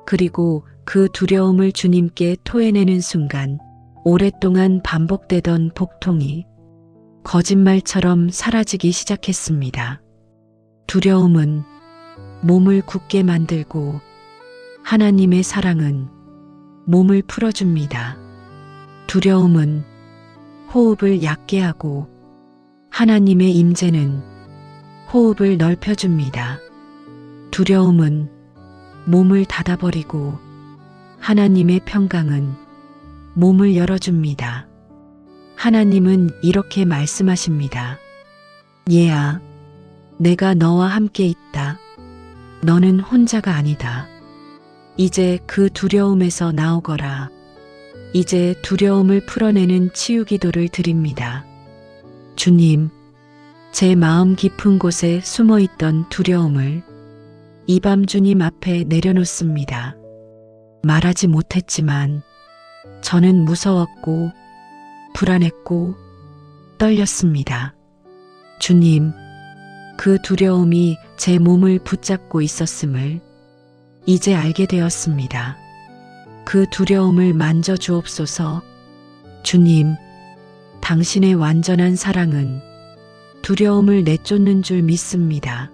그리고 그 두려움을 주님께 토해내는 순간 오랫동안 반복되던 복통이 거짓말처럼 사라지기 시작했습니다. 두려움은 몸을 굳게 만들고 하나님의 사랑은 몸을 풀어줍니다. 두려움은 호흡을 얕게 하고 하나님의 임재는 호흡을 넓혀줍니다. 두려움은 몸을 닫아버리고 하나님의 평강은 몸을 열어줍니다. 하나님은 이렇게 말씀하십니다. 얘야, 내가 너와 함께 있다. 너는 혼자가 아니다. 이제 그 두려움에서 나오거라. 이제 두려움을 풀어내는 치유 기도를 드립니다. 주님, 제 마음 깊은 곳에 숨어 있던 두려움을 이 밤 주님 앞에 내려놓습니다. 말하지 못했지만 저는 무서웠고 불안했고 떨렸습니다. 주님, 그 두려움이 제 몸을 붙잡고 있었음을 이제 알게 되었습니다. 그 두려움을 만져 주옵소서. 주님, 당신의 완전한 사랑은 두려움을 내쫓는 줄 믿습니다.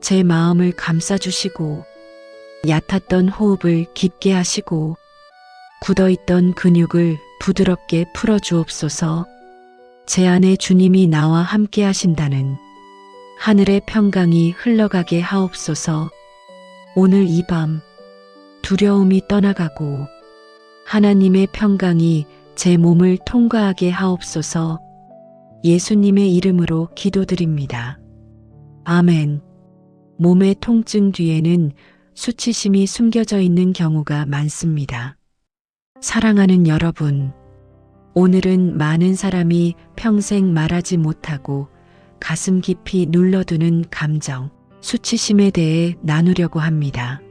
제 마음을 감싸주시고 얕았던 호흡을 깊게 하시고 굳어있던 근육을 부드럽게 풀어주옵소서. 제 안에 주님이 나와 함께 하신다는 하늘의 평강이 흘러가게 하옵소서. 오늘 이 밤 두려움이 떠나가고 하나님의 평강이 제 몸을 통과하게 하옵소서. 예수님의 이름으로 기도드립니다. 아멘. 몸의 통증 뒤에는 수치심이 숨겨져 있는 경우가 많습니다. 사랑하는 여러분, 오늘은 많은 사람이 평생 말하지 못하고 가슴 깊이 눌러두는 감정, 수치심에 대해 나누려고 합니다.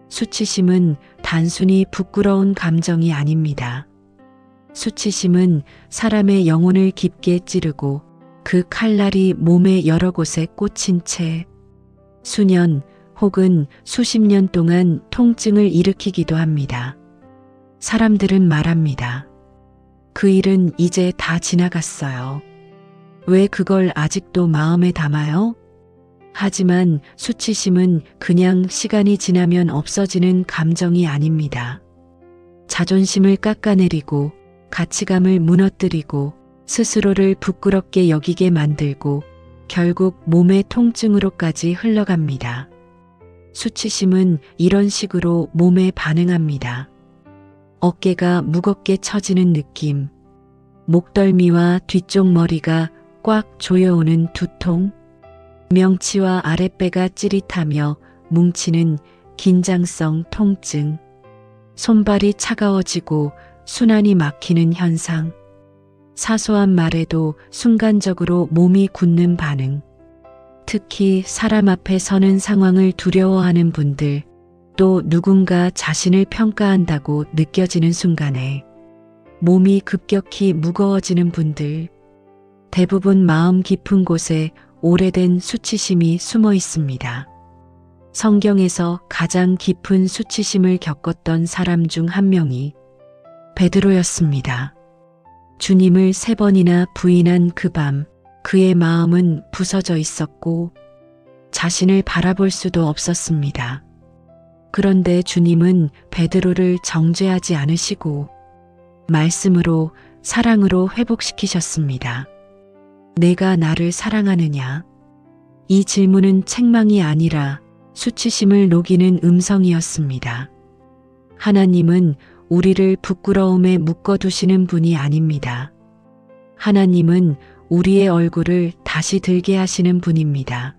수치심은 단순히 부끄러운 감정이 아닙니다. 수치심은 사람의 영혼을 깊게 찌르고 그 칼날이 몸의 여러 곳에 꽂힌 채 수년 혹은 수십 년 동안 통증을 일으키기도 합니다. 사람들은 말합니다. 그 일은 이제 다 지나갔어요. 왜 그걸 아직도 마음에 담아요? 하지만 수치심은 그냥 시간이 지나면 없어지는 감정이 아닙니다. 자존심을 깎아내리고 가치감을 무너뜨리고 스스로를 부끄럽게 여기게 만들고 결국 몸의 통증으로까지 흘러갑니다. 수치심은 이런 식으로 몸에 반응합니다. 어깨가 무겁게 처지는 느낌, 목덜미와 뒤쪽 머리가 꽉 조여오는 두통, 명치와 아랫배가 찌릿하며 뭉치는 긴장성 통증, 손발이 차가워지고 순환이 막히는 현상, 사소한 말에도 순간적으로 몸이 굳는 반응, 특히 사람 앞에 서는 상황을 두려워하는 분들, 또 누군가 자신을 평가한다고 느껴지는 순간에 몸이 급격히 무거워지는 분들, 대부분 마음 깊은 곳에 오래된 수치심이 숨어 있습니다. 성경에서 가장 깊은 수치심을 겪었던 사람 중 한 명이 베드로였습니다. 주님을 3번이나 부인한 그 밤, 그의 마음은 부서져 있었고 자신을 바라볼 수도 없었습니다. 그런데 주님은 베드로를 정죄하지 않으시고 말씀으로 사랑으로 회복시키셨습니다. 내가 나를 사랑하느냐? 이 질문은 책망이 아니라 수치심을 녹이는 음성이었습니다. 하나님은 우리를 부끄러움에 묶어두시는 분이 아닙니다. 하나님은 우리의 얼굴을 다시 들게 하시는 분입니다.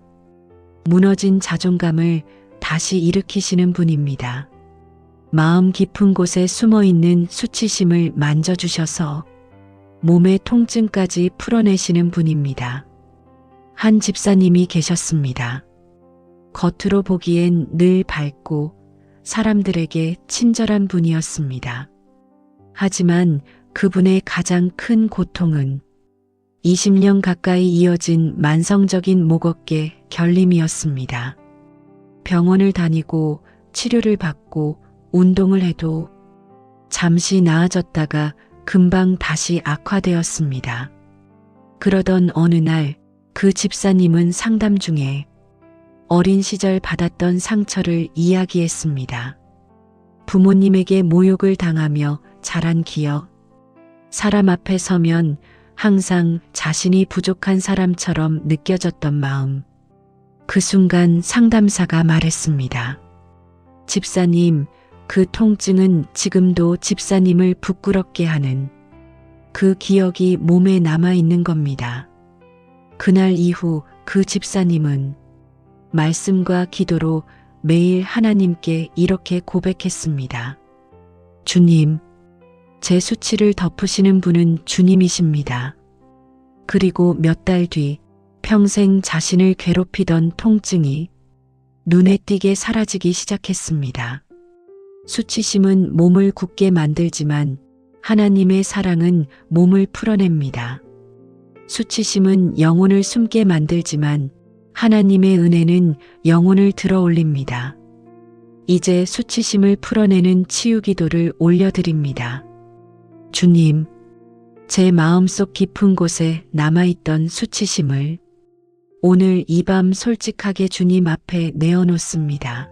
무너진 자존감을 다시 일으키시는 분입니다. 마음 깊은 곳에 숨어있는 수치심을 만져주셔서 몸의 통증까지 풀어내시는 분입니다. 한 집사님이 계셨습니다. 겉으로 보기엔 늘 밝고 사람들에게 친절한 분이었습니다. 하지만 그분의 가장 큰 고통은 20년 가까이 이어진 만성적인 목어깨 결림이었습니다. 병원을 다니고 치료를 받고 운동을 해도 잠시 나아졌다가 금방 다시 악화되었습니다. 그러던 어느 날 그 집사님은 상담 중에 어린 시절 받았던 상처를 이야기했습니다. 부모님에게 모욕을 당하며 자란 기억, 사람 앞에 서면 항상 자신이 부족한 사람처럼 느껴졌던 마음. 그 순간 상담사가 말했습니다. 집사님, 그 통증은 지금도 집사님을 부끄럽게 하는 그 기억이 몸에 남아 있는 겁니다. 그날 이후 그 집사님은 말씀과 기도로 매일 하나님께 이렇게 고백했습니다. 주님, 제 수치를 덮으시는 분은 주님이십니다. 그리고 몇 달 뒤 평생 자신을 괴롭히던 통증이 눈에 띄게 사라지기 시작했습니다. 수치심은 몸을 굳게 만들지만 하나님의 사랑은 몸을 풀어냅니다. 수치심은 영혼을 숨게 만들지만 하나님의 은혜는 영혼을 들어 올립니다. 이제 수치심을 풀어내는 치유 기도를 올려드립니다. 주님, 제 마음속 깊은 곳에 남아있던 수치심을 오늘 이 밤 솔직하게 주님 앞에 내어놓습니다.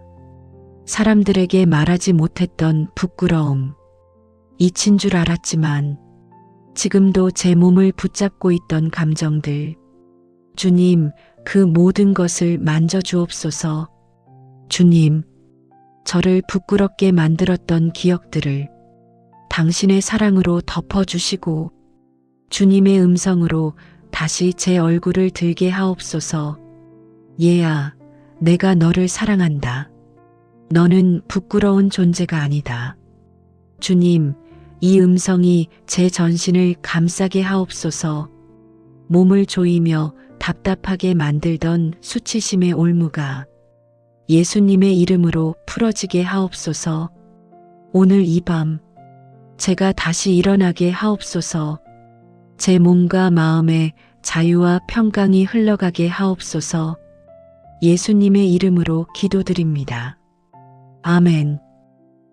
사람들에게 말하지 못했던 부끄러움, 잊힌 줄 알았지만 지금도 제 몸을 붙잡고 있던 감정들, 주님, 그 모든 것을 만져주옵소서. 주님, 저를 부끄럽게 만들었던 기억들을 당신의 사랑으로 덮어주시고 주님의 음성으로 다시 제 얼굴을 들게 하옵소서. 얘야, 내가 너를 사랑한다. 너는 부끄러운 존재가 아니다. 주님, 이 음성이 제 전신을 감싸게 하옵소서. 몸을 조이며 답답하게 만들던 수치심의 올무가 예수님의 이름으로 풀어지게 하옵소서. 오늘 이 밤 제가 다시 일어나게 하옵소서. 제 몸과 마음에 자유와 평강이 흘러가게 하옵소서. 예수님의 이름으로 기도드립니다. 아멘.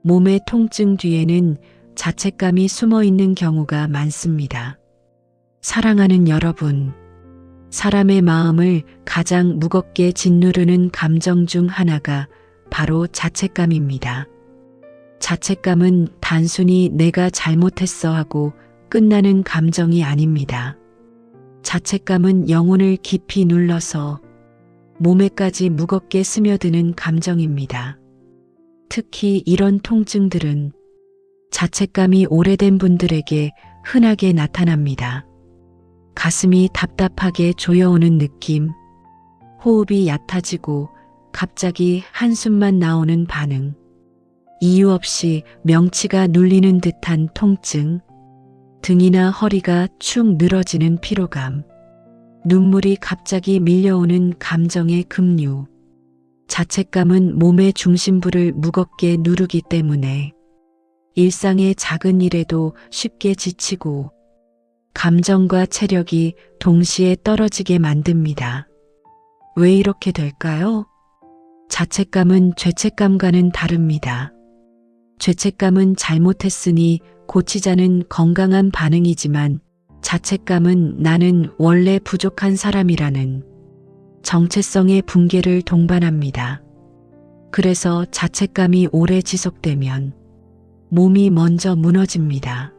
몸의 통증 뒤에는 자책감이 숨어 있는 경우가 많습니다. 사랑하는 여러분, 사람의 마음을 가장 무겁게 짓누르는 감정 중 하나가 바로 자책감입니다. 자책감은 단순히 내가 잘못했어 하고 끝나는 감정이 아닙니다. 자책감은 영혼을 깊이 눌러서 몸에까지 무겁게 스며드는 감정입니다. 특히 이런 통증들은 자책감이 오래된 분들에게 흔하게 나타납니다. 가슴이 답답하게 조여오는 느낌, 호흡이 얕아지고 갑자기 한숨만 나오는 반응, 이유 없이 명치가 눌리는 듯한 통증, 등이나 허리가 축 늘어지는 피로감, 눈물이 갑자기 밀려오는 감정의 급류. 자책감은 몸의 중심부를 무겁게 누르기 때문에 일상의 작은 일에도 쉽게 지치고 감정과 체력이 동시에 떨어지게 만듭니다. 왜 이렇게 될까요? 자책감은 죄책감과는 다릅니다. 죄책감은 잘못했으니 고치자는 건강한 반응이지만 자책감은 나는 원래 부족한 사람이라는 정체성의 붕괴를 동반합니다. 그래서 자책감이 오래 지속되면 몸이 먼저 무너집니다.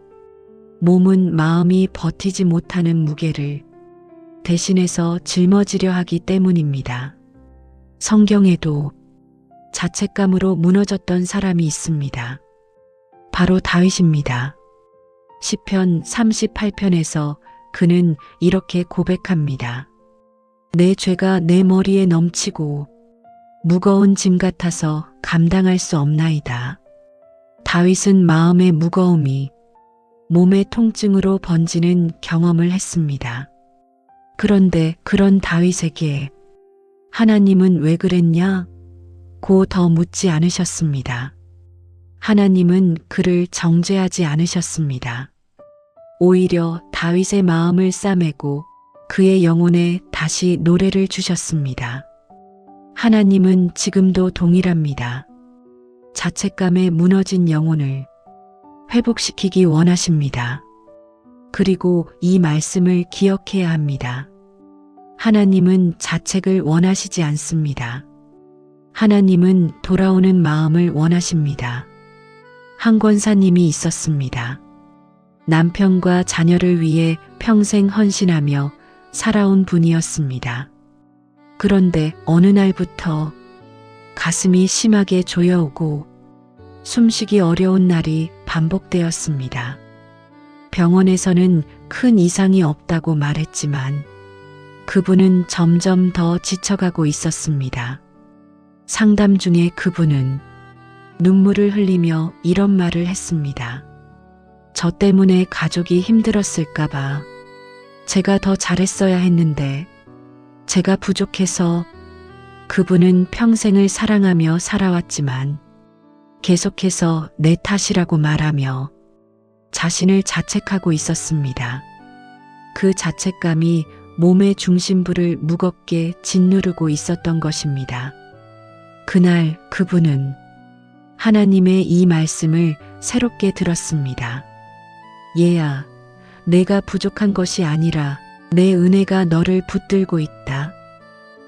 몸은 마음이 버티지 못하는 무게를 대신해서 짊어지려 하기 때문입니다. 성경에도 자책감으로 무너졌던 사람이 있습니다. 바로 다윗입니다. 시편 38편에서 그는 이렇게 고백합니다. 내 죄가 내 머리에 넘치고 무거운 짐 같아서 감당할 수 없나이다. 다윗은 마음의 무거움이 몸의 통증으로 번지는 경험을 했습니다. 그런데 그런 다윗에게 하나님은 왜 그랬냐? 고 더 묻지 않으셨습니다. 하나님은 그를 정죄하지 않으셨습니다. 오히려 다윗의 마음을 싸매고 그의 영혼에 다시 노래를 주셨습니다. 하나님은 지금도 동일합니다. 자책감에 무너진 영혼을 회복시키기 원하십니다. 그리고 이 말씀을 기억해야 합니다. 하나님은 자책을 원하시지 않습니다. 하나님은 돌아오는 마음을 원하십니다. 한 권사님이 있었습니다. 남편과 자녀를 위해 평생 헌신하며 살아온 분이었습니다. 그런데 어느 날부터 가슴이 심하게 조여오고 숨쉬기 어려운 날이 반복되었습니다. 병원에서는 큰 이상이 없다고 말했지만 그분은 점점 더 지쳐가고 있었습니다. 상담 중에 그분은 눈물을 흘리며 이런 말을 했습니다. 저 때문에 가족이 힘들었을까봐 제가 더 잘했어야 했는데 제가 부족해서. 그분은 평생을 사랑하며 살아왔지만 계속해서 내 탓이라고 말하며 자신을 자책하고 있었습니다. 그 자책감이 몸의 중심부를 무겁게 짓누르고 있었던 것입니다. 그날 그분은 하나님의 이 말씀을 새롭게 들었습니다. 얘야, 내가 부족한 것이 아니라 내 은혜가 너를 붙들고 있다.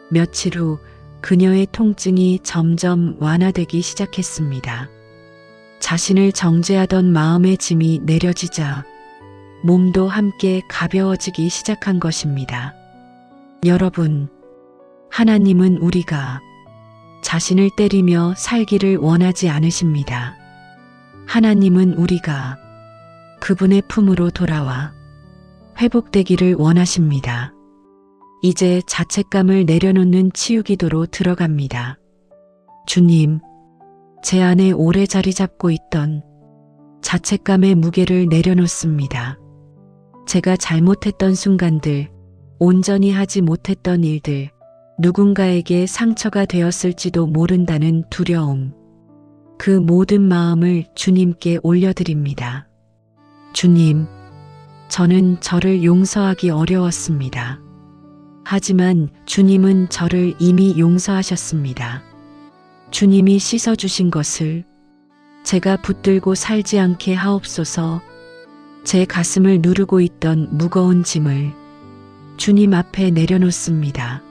며칠 후 그녀의 통증이 점점 완화되기 시작했습니다. 자신을 정죄하던 마음의 짐이 내려지자 몸도 함께 가벼워지기 시작한 것입니다. 여러분, 하나님은 우리가 자신을 때리며 살기를 원하지 않으십니다. 하나님은 우리가 그분의 품으로 돌아와 회복되기를 원하십니다. 이제 자책감을 내려놓는 치유기도로 들어갑니다. 주님, 제 안에 오래 자리 잡고 있던 자책감의 무게를 내려놓습니다. 제가 잘못했던 순간들, 온전히 하지 못했던 일들, 누군가에게 상처가 되었을지도 모른다는 두려움, 그 모든 마음을 주님께 올려드립니다. 주님, 저는 저를 용서하기 어려웠습니다. 하지만 주님은 저를 이미 용서하셨습니다. 주님이 씻어주신 것을 제가 붙들고 살지 않게 하옵소서. 제 가슴을 누르고 있던 무거운 짐을 주님 앞에 내려놓습니다.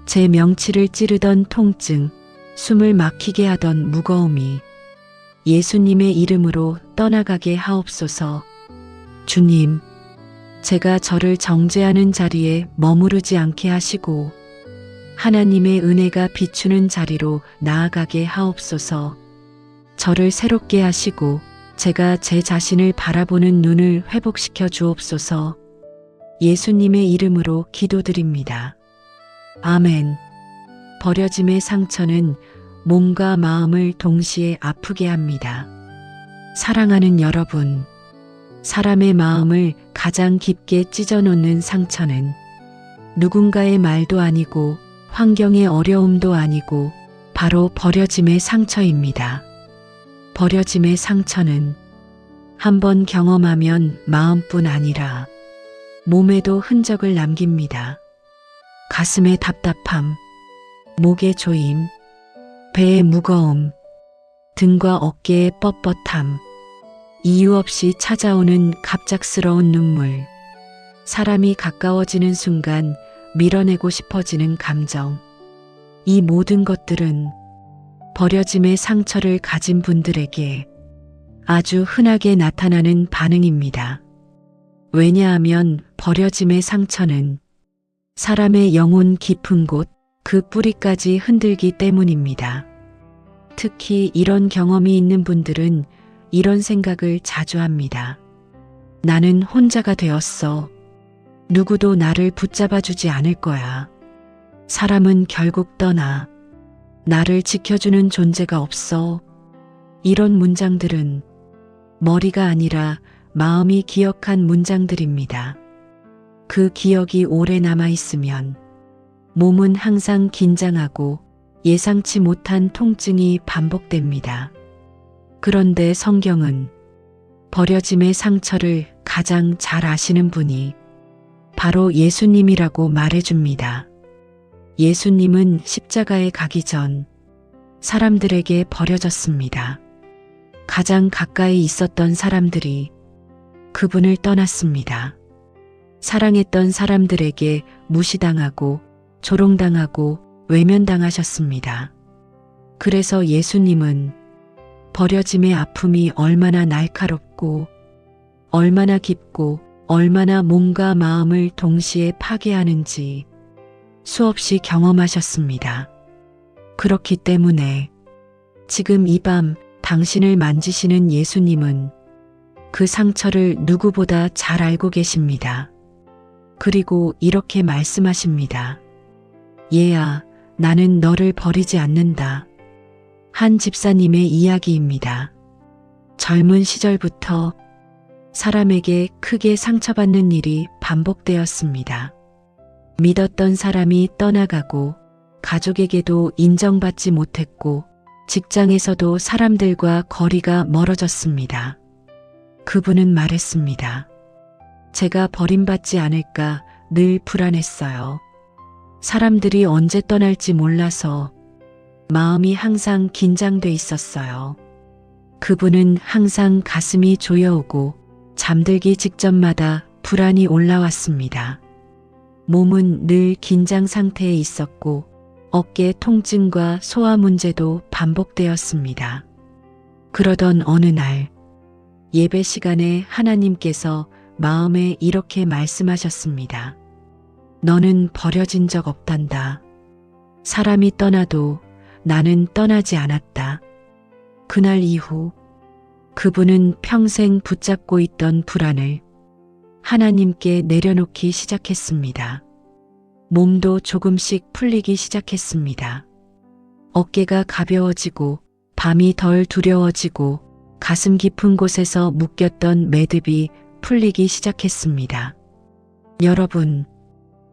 제 명치를 찌르던 통증, 숨을 막히게 하던 무거움이 예수님의 이름으로 떠나가게 하옵소서. 주님, 제가 저를 정죄하는 자리에 머무르지 않게 하시고 하나님의 은혜가 비추는 자리로 나아가게 하옵소서. 저를 새롭게 하시고 제가 제 자신을 바라보는 눈을 회복시켜 주옵소서. 예수님의 이름으로 기도드립니다. 아멘. 버려짐의 상처는 몸과 마음을 동시에 아프게 합니다. 사랑하는 여러분, 사람의 마음을 가장 깊게 찢어놓는 상처는 누군가의 말도 아니고 환경의 어려움도 아니고 바로 버려짐의 상처입니다. 버려짐의 상처는 한번 경험하면 마음뿐 아니라 몸에도 흔적을 남깁니다. 가슴의 답답함, 목의 조임, 배의 무거움, 등과 어깨의 뻣뻣함, 이유 없이 찾아오는 갑작스러운 눈물, 사람이 가까워지는 순간 밀어내고 싶어지는 감정, 이 모든 것들은 버려짐의 상처를 가진 분들에게 아주 흔하게 나타나는 반응입니다. 왜냐하면 버려짐의 상처는 사람의 영혼 깊은 곳, 그 뿌리까지 흔들기 때문입니다. 특히 이런 경험이 있는 분들은 이런 생각을 자주 합니다. 나는 혼자가 되었어. 누구도 나를 붙잡아주지 않을 거야. 사람은 결국 떠나. 나를 지켜주는 존재가 없어. 이런 문장들은 머리가 아니라 마음이 기억한 문장들입니다. 그 기억이 오래 남아있으면 몸은 항상 긴장하고 예상치 못한 통증이 반복됩니다. 그런데 성경은 버려짐의 상처를 가장 잘 아시는 분이 바로 예수님이라고 말해줍니다. 예수님은 십자가에 가기 전 사람들에게 버려졌습니다. 가장 가까이 있었던 사람들이 그분을 떠났습니다. 사랑했던 사람들에게 무시당하고 조롱당하고 외면당하셨습니다. 그래서 예수님은 버려짐의 아픔이 얼마나 날카롭고 얼마나 깊고 얼마나 몸과 마음을 동시에 파괴하는지 수없이 경험하셨습니다. 그렇기 때문에 지금 이 밤 당신을 만지시는 예수님은 그 상처를 누구보다 잘 알고 계십니다. 그리고 이렇게 말씀하십니다. 얘야, 나는 너를 버리지 않는다. 한 집사님의 이야기입니다. 젊은 시절부터 사람에게 크게 상처받는 일이 반복되었습니다. 믿었던 사람이 떠나가고 가족에게도 인정받지 못했고 직장에서도 사람들과 거리가 멀어졌습니다. 그분은 말했습니다. 제가 버림받지 않을까 늘 불안했어요. 사람들이 언제 떠날지 몰라서 마음이 항상 긴장돼 있었어요. 그분은 항상 가슴이 조여오고 잠들기 직전마다 불안이 올라왔습니다. 몸은 늘 긴장 상태에 있었고 어깨 통증과 소화 문제도 반복되었습니다. 그러던 어느 날 예배 시간에 하나님께서 마음에 이렇게 말씀하셨습니다. 너는 버려진 적 없단다. 사람이 떠나도 나는 떠나지 않았다. 그날 이후 그분은 평생 붙잡고 있던 불안을 하나님께 내려놓기 시작했습니다. 몸도 조금씩 풀리기 시작했습니다. 어깨가 가벼워지고 밤이 덜 두려워지고 가슴 깊은 곳에서 묶였던 매듭이 풀리기 시작했습니다. 여러분,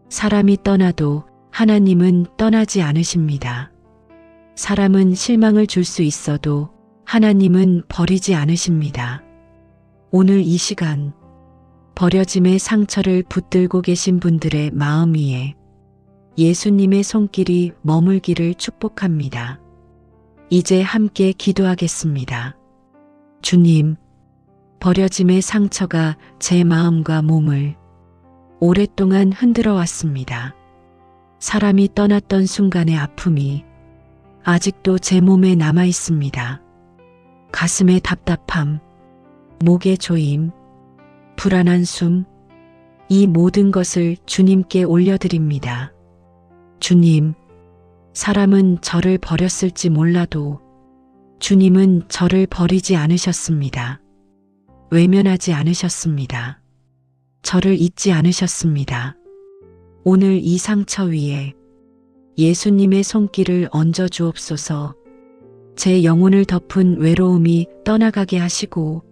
사람이 떠나도 하나님은 떠나지 않으십니다. 사람은 실망을 줄 수 있어도 하나님은 버리지 않으십니다. 오늘 이 시간 버려짐의 상처를 붙들고 계신 분들의 마음 위에 예수님의 손길이 머물기를 축복합니다. 이제 함께 기도하겠습니다. 주님, 버려짐의 상처가 제 마음과 몸을 오랫동안 흔들어 왔습니다. 사람이 떠났던 순간의 아픔이 아직도 제 몸에 남아 있습니다. 가슴의 답답함, 목의 조임, 불안한 숨, 이 모든 것을 주님께 올려드립니다. 주님, 사람은 저를 버렸을지 몰라도 주님은 저를 버리지 않으셨습니다. 외면하지 않으셨습니다. 저를 잊지 않으셨습니다. 오늘 이 상처 위에 예수님의 손길을 얹어 주옵소서. 제 영혼을 덮은 외로움이 떠나가게 하시고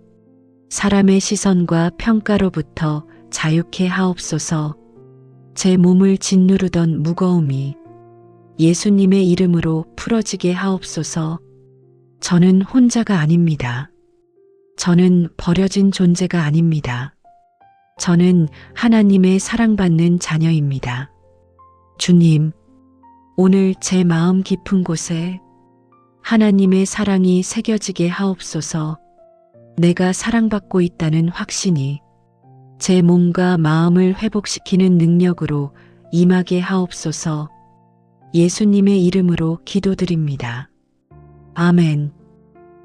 사람의 시선과 평가로부터 자유케 하옵소서. 제 몸을 짓누르던 무거움이 예수님의 이름으로 풀어지게 하옵소서. 저는 혼자가 아닙니다. 저는 버려진 존재가 아닙니다. 저는 하나님의 사랑받는 자녀입니다. 주님, 오늘 제 마음 깊은 곳에 하나님의 사랑이 새겨지게 하옵소서. 내가 사랑받고 있다는 확신이 제 몸과 마음을 회복시키는 능력으로 임하게 하옵소서. 예수님의 이름으로 기도드립니다. 아멘.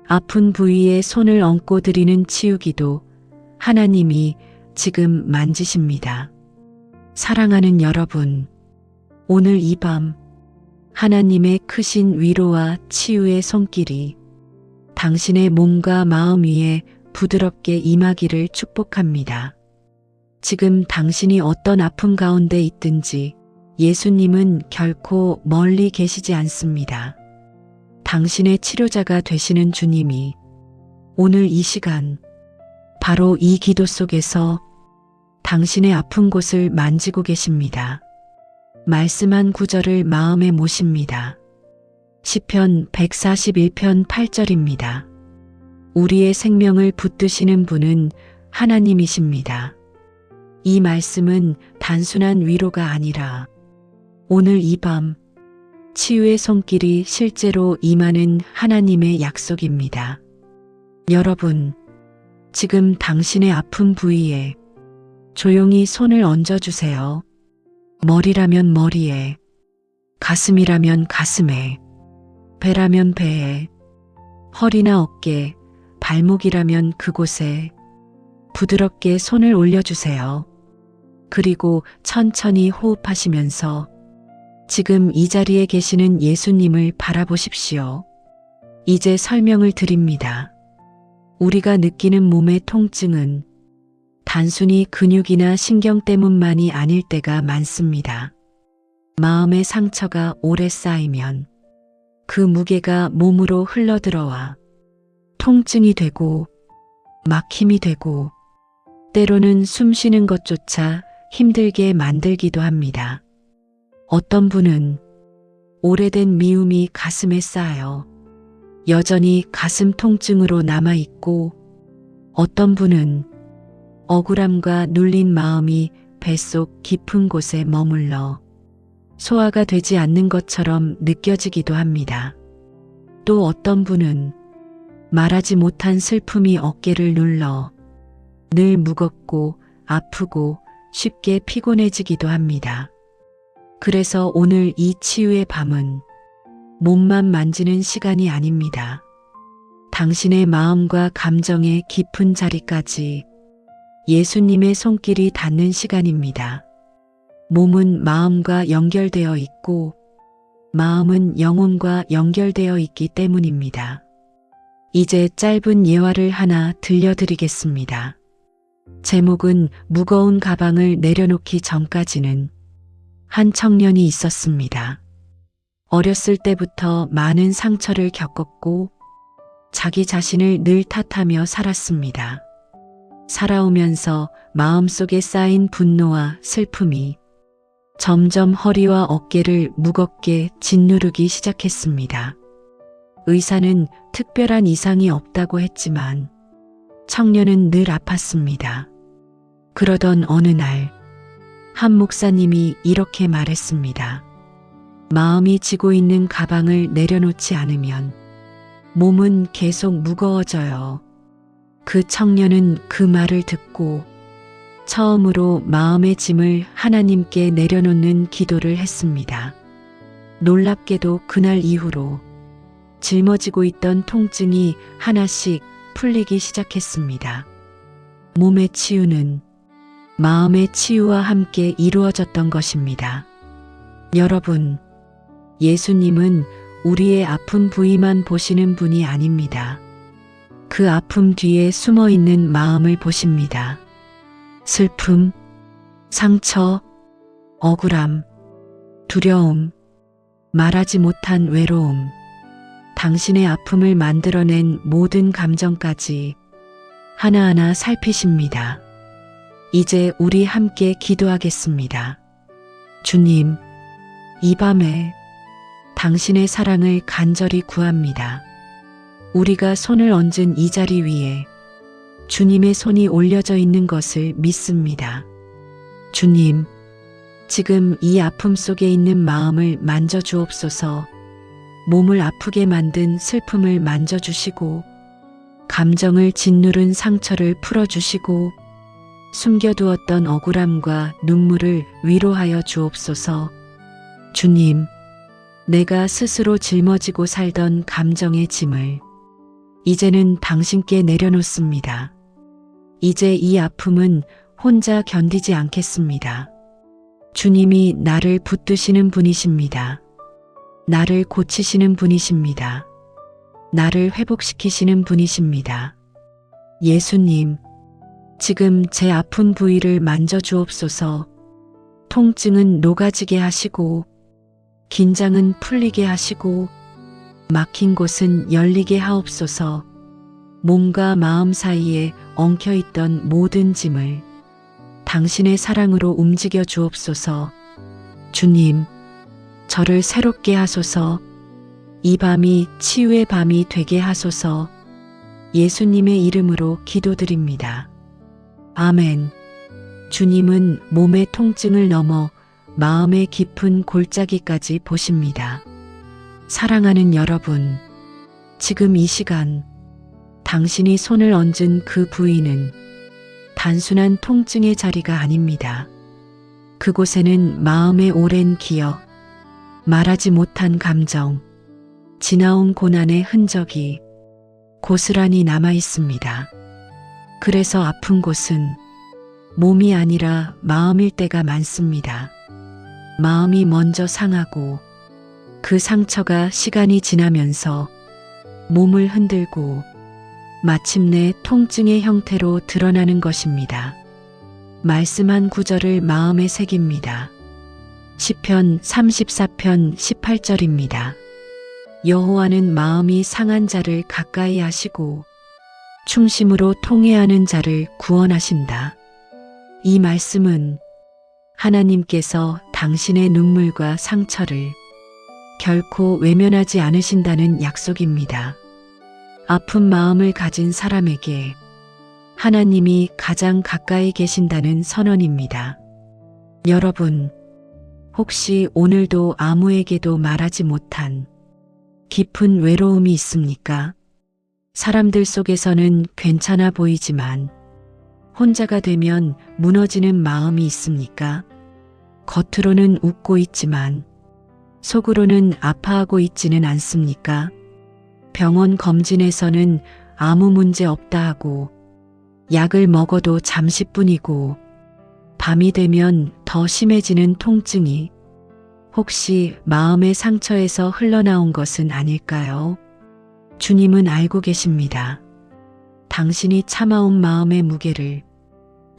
아픈 부위에 손을 얹고 드리는 치유기도 하나님이 지금 만지십니다. 사랑하는 여러분, 오늘 이 밤 하나님의 크신 위로와 치유의 손길이 당신의 몸과 마음 위에 부드럽게 임하기를 축복합니다. 지금 당신이 어떤 아픔 가운데 있든지 예수님은 결코 멀리 계시지 않습니다. 당신의 치료자가 되시는 주님이 오늘 이 시간 바로 이 기도 속에서 당신의 아픈 곳을 만지고 계십니다. 말씀한 구절을 마음에 모십니다. 시편 141편 8절입니다. 우리의 생명을 붙드시는 분은 하나님이십니다. 이 말씀은 단순한 위로가 아니라 오늘 이 밤 치유의 손길이 실제로 임하는 하나님의 약속입니다. 여러분, 지금 당신의 아픈 부위에 조용히 손을 얹어주세요. 머리라면 머리에, 가슴이라면 가슴에, 배라면 배에, 허리나 어깨, 발목이라면 그곳에 부드럽게 손을 올려주세요. 그리고 천천히 호흡하시면서 지금 이 자리에 계시는 예수님을 바라보십시오. 이제 설명을 드립니다. 우리가 느끼는 몸의 통증은 단순히 근육이나 신경 때문만이 아닐 때가 많습니다. 마음의 상처가 오래 쌓이면 그 무게가 몸으로 흘러들어와 통증이 되고 막힘이 되고 때로는 숨 쉬는 것조차 힘들게 만들기도 합니다. 어떤 분은 오래된 미움이 가슴에 쌓여 여전히 가슴 통증으로 남아있고, 어떤 분은 억울함과 눌린 마음이 뱃속 깊은 곳에 머물러 소화가 되지 않는 것처럼 느껴지기도 합니다. 또 어떤 분은 말하지 못한 슬픔이 어깨를 눌러 늘 무겁고 아프고 쉽게 피곤해지기도 합니다. 그래서 오늘 이 치유의 밤은 몸만 만지는 시간이 아닙니다. 당신의 마음과 감정의 깊은 자리까지 예수님의 손길이 닿는 시간입니다. 몸은 마음과 연결되어 있고 마음은 영혼과 연결되어 있기 때문입니다. 이제 짧은 예화를 하나 들려드리겠습니다. 제목은 무거운 가방을 내려놓기 전까지는 한 청년이 있었습니다. 어렸을 때부터 많은 상처를 겪었고 자기 자신을 늘 탓하며 살았습니다. 살아오면서 마음속에 쌓인 분노와 슬픔이 점점 허리와 어깨를 무겁게 짓누르기 시작했습니다. 의사는 특별한 이상이 없다고 했지만 청년은 늘 아팠습니다. 그러던 어느 날, 한 목사님이 이렇게 말했습니다. 마음이 지고 있는 가방을 내려놓지 않으면 몸은 계속 무거워져요. 그 청년은 그 말을 듣고 처음으로 마음의 짐을 하나님께 내려놓는 기도를 했습니다. 놀랍게도 그날 이후로 짊어지고 있던 통증이 하나씩 풀리기 시작했습니다. 몸의 치유는 마음의 치유와 함께 이루어졌던 것입니다. 여러분, 예수님은 우리의 아픈 부위만 보시는 분이 아닙니다. 그 아픔 뒤에 숨어 있는 마음을 보십니다. 슬픔, 상처, 억울함, 두려움, 말하지 못한 외로움, 당신의 아픔을 만들어낸 모든 감정까지 하나하나 살피십니다. 이제 우리 함께 기도하겠습니다. 주님, 이 밤에 당신의 사랑을 간절히 구합니다. 우리가 손을 얹은 이 자리 위에 주님의 손이 올려져 있는 것을 믿습니다. 주님, 지금 이 아픔 속에 있는 마음을 만져주옵소서. 몸을 아프게 만든 슬픔을 만져주시고 감정을 짓누른 상처를 풀어주시고 숨겨두었던 억울함과 눈물을 위로하여 주옵소서. 주님, 내가 스스로 짊어지고 살던 감정의 짐을 이제는 당신께 내려놓습니다. 이제 이 아픔은 혼자 견디지 않겠습니다. 주님이 나를 붙드시는 분이십니다. 나를 고치시는 분이십니다. 나를 회복시키시는 분이십니다. 예수님, 지금 제 아픈 부위를 만져주옵소서. 통증은 녹아지게 하시고 긴장은 풀리게 하시고 막힌 곳은 열리게 하옵소서. 몸과 마음 사이에 엉켜있던 모든 짐을 당신의 사랑으로 움직여 주옵소서. 주님, 저를 새롭게 하소서. 이 밤이 치유의 밤이 되게 하소서. 예수님의 이름으로 기도드립니다. 아멘. 주님은 몸의 통증을 넘어 마음의 깊은 골짜기까지 보십니다. 사랑하는 여러분, 지금 이 시간 당신이 손을 얹은 그 부위는 단순한 통증의 자리가 아닙니다. 그곳에는 마음의 오랜 기억, 말하지 못한 감정, 지나온 고난의 흔적이 고스란히 남아 있습니다. 그래서 아픈 곳은 몸이 아니라 마음일 때가 많습니다. 마음이 먼저 상하고 그 상처가 시간이 지나면서 몸을 흔들고 마침내 통증의 형태로 드러나는 것입니다. 말씀한 구절을 마음에 새깁니다. 시편 34편 18절입니다. 여호와는 마음이 상한 자를 가까이 하시고 충심으로 통회하는 자를 구원하신다. 이 말씀은 하나님께서 당신의 눈물과 상처를 결코 외면하지 않으신다는 약속입니다. 아픈 마음을 가진 사람에게 하나님이 가장 가까이 계신다는 선언입니다. 여러분, 혹시 오늘도 아무에게도 말하지 못한 깊은 외로움이 있습니까? 사람들 속에서는 괜찮아 보이지만 혼자가 되면 무너지는 마음이 있습니까? 겉으로는 웃고 있지만 속으로는 아파하고 있지는 않습니까? 병원 검진에서는 아무 문제 없다 하고 약을 먹어도 잠시뿐이고 밤이 되면 더 심해지는 통증이 혹시 마음의 상처에서 흘러나온 것은 아닐까요? 주님은 알고 계십니다. 당신이 참아온 마음의 무게를,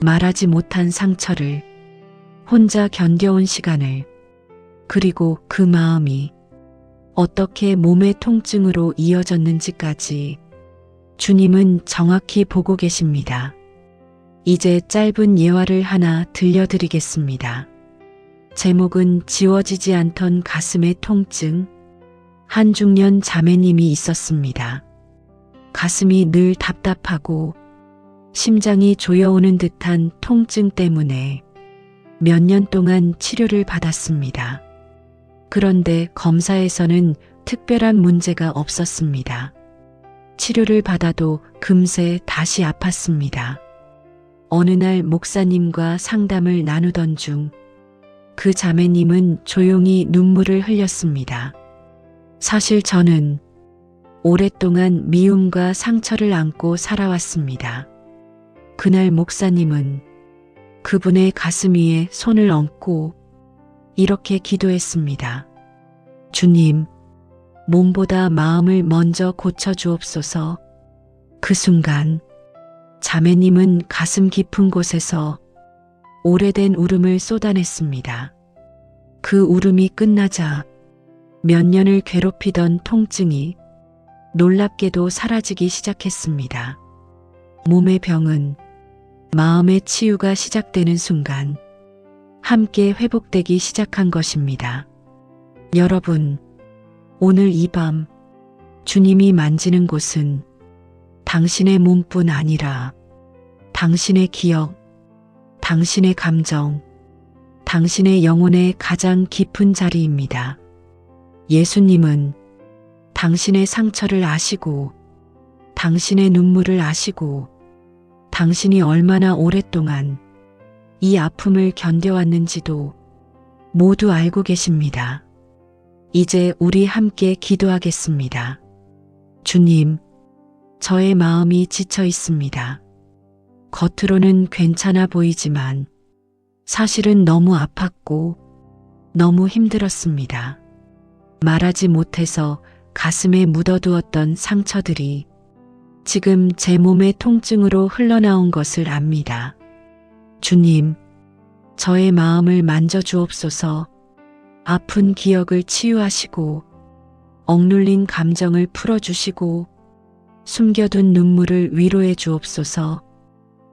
말하지 못한 상처를, 혼자 견뎌온 시간을, 그리고 그 마음이 어떻게 몸의 통증으로 이어졌는지까지 주님은 정확히 보고 계십니다. 이제 짧은 예화를 하나 들려드리겠습니다. 제목은 지워지지 않던 가슴의 통증. 한 중년 자매님이 있었습니다. 가슴이 늘 답답하고 심장이 조여오는 듯한 통증 때문에 몇 년 동안 치료를 받았습니다. 그런데 검사에서는 특별한 문제가 없었습니다. 치료를 받아도 금세 다시 아팠습니다. 어느 날 목사님과 상담을 나누던 중 그 자매님은 조용히 눈물을 흘렸습니다. 사실 저는 오랫동안 미움과 상처를 안고 살아왔습니다. 그날 목사님은 그분의 가슴 위에 손을 얹고 이렇게 기도했습니다. 주님, 몸보다 마음을 먼저 고쳐주옵소서. 그 순간 자매님은 가슴 깊은 곳에서 오래된 울음을 쏟아냈습니다. 그 울음이 끝나자 몇 년을 괴롭히던 통증이 놀랍게도 사라지기 시작했습니다. 몸의 병은 마음의 치유가 시작되는 순간 함께 회복되기 시작한 것입니다. 여러분, 오늘 이 밤 주님이 만지는 곳은 당신의 몸뿐 아니라 당신의 기억, 당신의 감정, 당신의 영혼의 가장 깊은 자리입니다. 예수님은 당신의 상처를 아시고 당신의 눈물을 아시고 당신이 얼마나 오랫동안 이 아픔을 견뎌왔는지도 모두 알고 계십니다. 이제 우리 함께 기도하겠습니다. 주님, 저의 마음이 지쳐 있습니다. 겉으로는 괜찮아 보이지만 사실은 너무 아팠고 너무 힘들었습니다. 말하지 못해서 가슴에 묻어두었던 상처들이 지금 제 몸의 통증으로 흘러나온 것을 압니다. 주님, 저의 마음을 만져주옵소서. 아픈 기억을 치유하시고 억눌린 감정을 풀어주시고 숨겨둔 눈물을 위로해 주옵소서.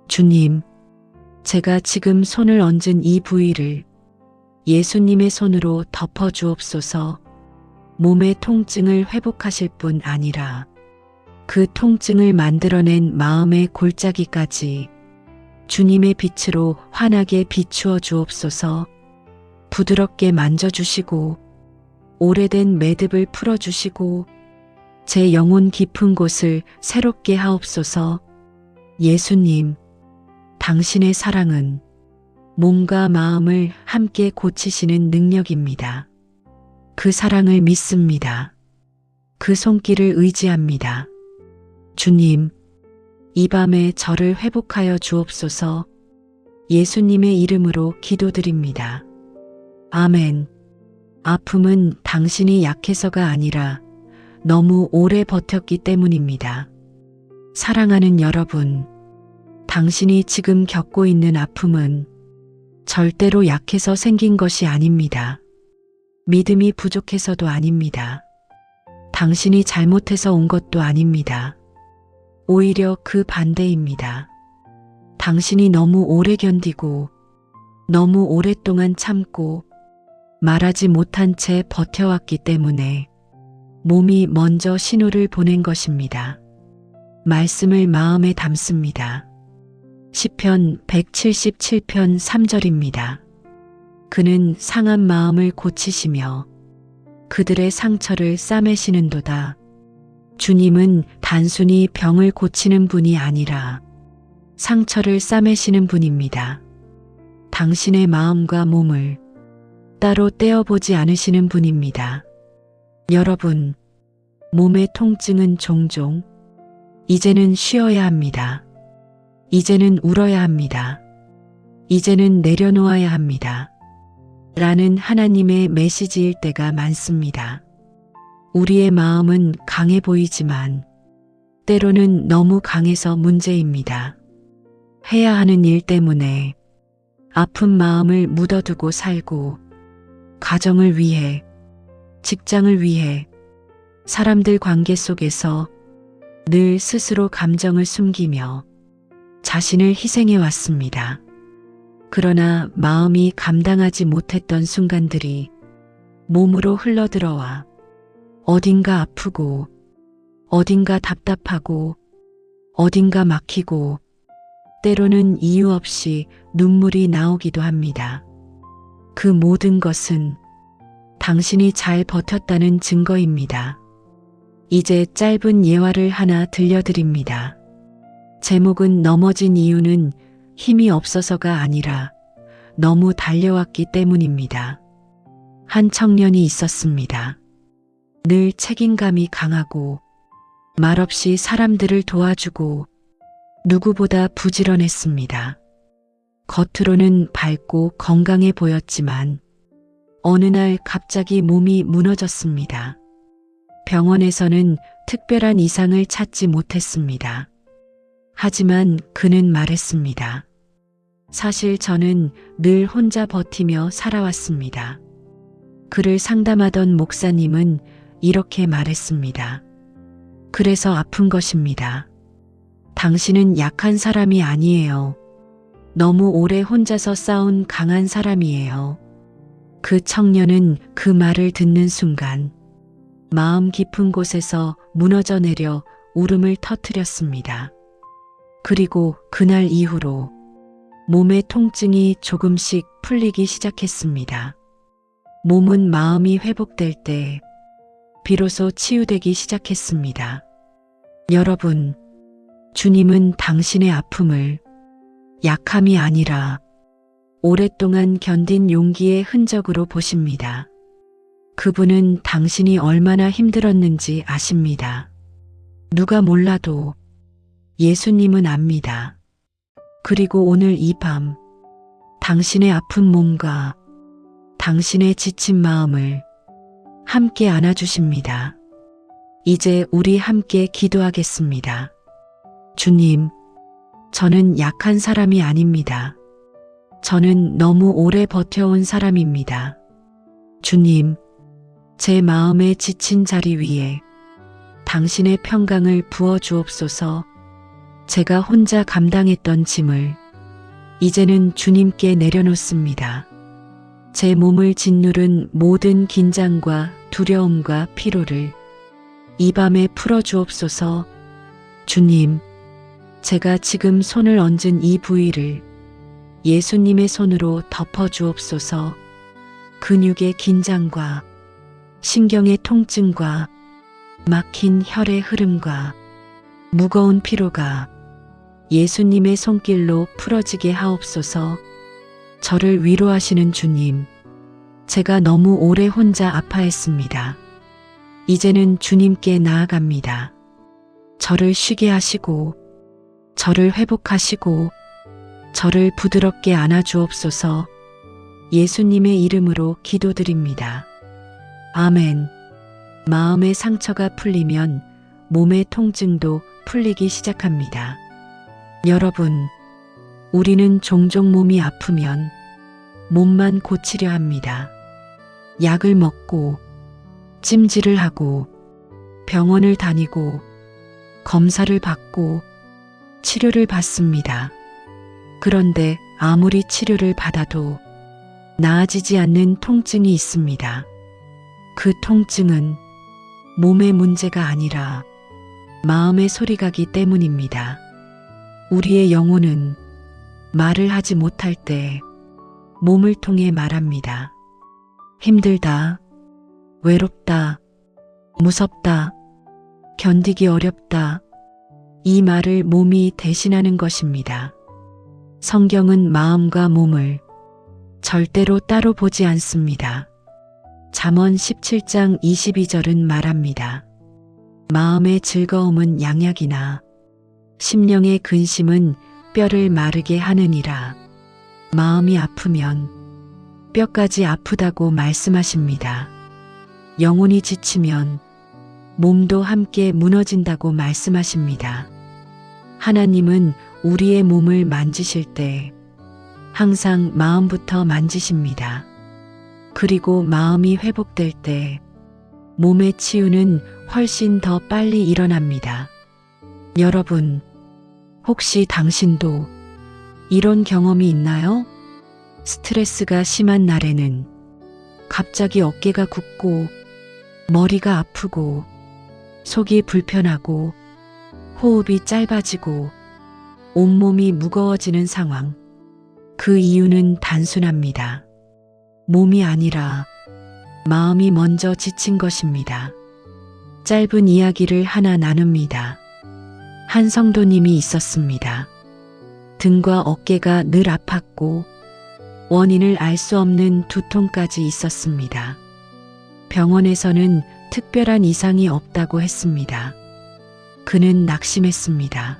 주님, 제가 지금 손을 얹은 이 부위를 예수님의 손으로 덮어 주옵소서. 몸의 통증을 회복하실 뿐 아니라 그 통증을 만들어낸 마음의 골짜기까지 주님의 빛으로 환하게 비추어 주옵소서. 부드럽게 만져주시고 오래된 매듭을 풀어주시고 제 영혼 깊은 곳을 새롭게 하옵소서. 예수님, 당신의 사랑은 몸과 마음을 함께 고치시는 능력입니다. 그 사랑을 믿습니다. 그 손길을 의지합니다. 주님, 이 밤에 저를 회복하여 주옵소서. 예수님의 이름으로 기도드립니다. 아멘. 아픔은 당신이 약해서가 아니라 너무 오래 버텼기 때문입니다. 사랑하는 여러분, 당신이 지금 겪고 있는 아픔은 절대로 약해서 생긴 것이 아닙니다. 믿음이 부족해서도 아닙니다. 당신이 잘못해서 온 것도 아닙니다. 오히려 그 반대입니다. 당신이 너무 오래 견디고 너무 오랫동안 참고 말하지 못한 채 버텨왔기 때문에 몸이 먼저 신호를 보낸 것입니다. 말씀을 마음에 담습니다. 시편 177편 3절입니다. 그는 상한 마음을 고치시며 그들의 상처를 싸매시는도다. 주님은 단순히 병을 고치는 분이 아니라 상처를 싸매시는 분입니다. 당신의 마음과 몸을 따로 떼어보지 않으시는 분입니다. 여러분, 몸의 통증은 종종 이제는 쉬어야 합니다. 이제는 울어야 합니다. 이제는 내려놓아야 합니다. 라는 하나님의 메시지일 때가 많습니다. 우리의 마음은 강해 보이지만 때로는 너무 강해서 문제입니다. 해야 하는 일 때문에 아픈 마음을 묻어두고 살고 가정을 위해, 직장을 위해, 사람들 관계 속에서 늘 스스로 감정을 숨기며 자신을 희생해 왔습니다. 그러나 마음이 감당하지 못했던 순간들이 몸으로 흘러들어와 어딘가 아프고 어딘가 답답하고 어딘가 막히고 때로는 이유 없이 눈물이 나오기도 합니다. 그 모든 것은 당신이 잘 버텼다는 증거입니다. 이제 짧은 예화를 하나 들려드립니다. 제목은 넘어진 이유는 힘이 없어서가 아니라 너무 달려왔기 때문입니다. 한 청년이 있었습니다. 늘 책임감이 강하고 말없이 사람들을 도와주고 누구보다 부지런했습니다. 겉으로는 밝고 건강해 보였지만 어느 날 갑자기 몸이 무너졌습니다. 병원에서는 특별한 이상을 찾지 못했습니다. 하지만 그는 말했습니다. 사실 저는 늘 혼자 버티며 살아왔습니다. 그를 상담하던 목사님은 이렇게 말했습니다. 그래서 아픈 것입니다. 당신은 약한 사람이 아니에요. 너무 오래 혼자서 싸운 강한 사람이에요. 그 청년은 그 말을 듣는 순간 마음 깊은 곳에서 무너져 내려 울음을 터뜨렸습니다. 그리고 그날 이후로 몸의 통증이 조금씩 풀리기 시작했습니다. 몸은 마음이 회복될 때 비로소 치유되기 시작했습니다. 여러분, 주님은 당신의 아픔을 약함이 아니라 오랫동안 견딘 용기의 흔적으로 보십니다. 그분은 당신이 얼마나 힘들었는지 아십니다. 누가 몰라도 예수님은 압니다. 그리고 오늘 이 밤 당신의 아픈 몸과 당신의 지친 마음을 함께 안아주십니다. 이제 우리 함께 기도하겠습니다. 주님, 저는 약한 사람이 아닙니다. 저는 너무 오래 버텨온 사람입니다. 주님, 제 마음의 지친 자리 위에 당신의 평강을 부어 주옵소서. 제가 혼자 감당했던 짐을 이제는 주님께 내려놓습니다. 제 몸을 짓누른 모든 긴장과 두려움과 피로를 이 밤에 풀어 주옵소서. 주님, 제가 지금 손을 얹은 이 부위를 예수님의 손으로 덮어 주옵소서. 근육의 긴장과 신경의 통증과 막힌 혈의 흐름과 무거운 피로가 예수님의 손길로 풀어지게 하옵소서. 저를 위로하시는 주님, 제가 너무 오래 혼자 아파했습니다. 이제는 주님께 나아갑니다. 저를 쉬게 하시고, 저를 회복하시고, 저를 부드럽게 안아주옵소서. 예수님의 이름으로 기도드립니다. 아멘. 마음의 상처가 풀리면 몸의 통증도 풀리기 시작합니다. 여러분, 우리는 종종 몸이 아프면 몸만 고치려 합니다. 약을 먹고 찜질을 하고 병원을 다니고 검사를 받고 치료를 받습니다. 그런데 아무리 치료를 받아도 나아지지 않는 통증이 있습니다. 그 통증은 몸의 문제가 아니라 마음의 소리가기 때문입니다. 우리의 영혼은 말을 하지 못할 때 몸을 통해 말합니다. 힘들다, 외롭다, 무섭다, 견디기 어렵다. 이 말을 몸이 대신하는 것입니다. 성경은 마음과 몸을 절대로 따로 보지 않습니다. 잠언 17장 22절은 말합니다. 마음의 즐거움은 양약이나 심령의 근심은 뼈를 마르게 하느니라. 마음이 아프면 뼈까지 아프다고 말씀하십니다. 영혼이 지치면 몸도 함께 무너진다고 말씀하십니다. 하나님은 우리의 몸을 만지실 때 항상 마음부터 만지십니다. 그리고 마음이 회복될 때 몸의 치유는 훨씬 더 빨리 일어납니다. 여러분, 혹시 당신도 이런 경험이 있나요? 스트레스가 심한 날에는 갑자기 어깨가 굽고 머리가 아프고 속이 불편하고 호흡이 짧아지고 온몸이 무거워지는 상황. 그 이유는 단순합니다. 몸이 아니라 마음이 먼저 지친 것입니다. 짧은 이야기를 하나 나눕니다. 한 성도님이 있었습니다. 등과 어깨가 늘 아팠고 원인을 알 수 없는 두통까지 있었습니다. 병원에서는 특별한 이상이 없다고 했습니다. 그는 낙심했습니다.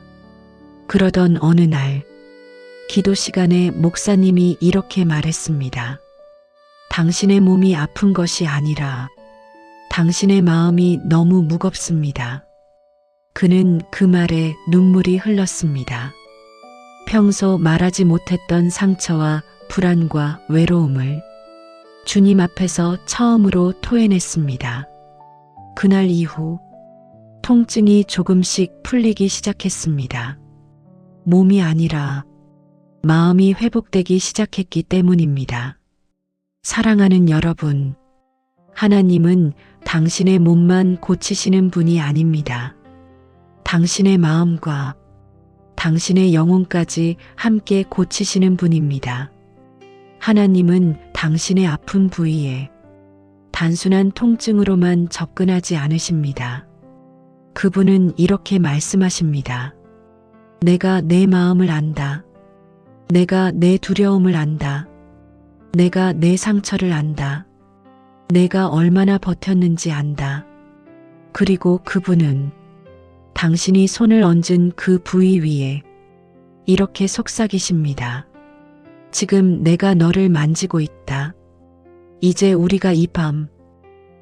그러던 어느 날 기도 시간에 목사님이 이렇게 말했습니다. 당신의 몸이 아픈 것이 아니라 당신의 마음이 너무 무겁습니다. 그는 그 말에 눈물이 흘렀습니다. 평소 말하지 못했던 상처와 불안과 외로움을 주님 앞에서 처음으로 토해냈습니다. 그날 이후 통증이 조금씩 풀리기 시작했습니다. 몸이 아니라 마음이 회복되기 시작했기 때문입니다. 사랑하는 여러분, 하나님은 당신의 몸만 고치시는 분이 아닙니다. 당신의 마음과 당신의 영혼까지 함께 고치시는 분입니다. 하나님은 당신의 아픈 부위에 단순한 통증으로만 접근하지 않으십니다. 그분은 이렇게 말씀하십니다. 내가 내 마음을 안다. 내가 내 두려움을 안다. 내가 내 상처를 안다. 내가 얼마나 버텼는지 안다. 그리고 그분은 당신이 손을 얹은 그 부위 위에 이렇게 속삭이십니다. 지금 내가 너를 만지고 있다. 이제 우리가 이 밤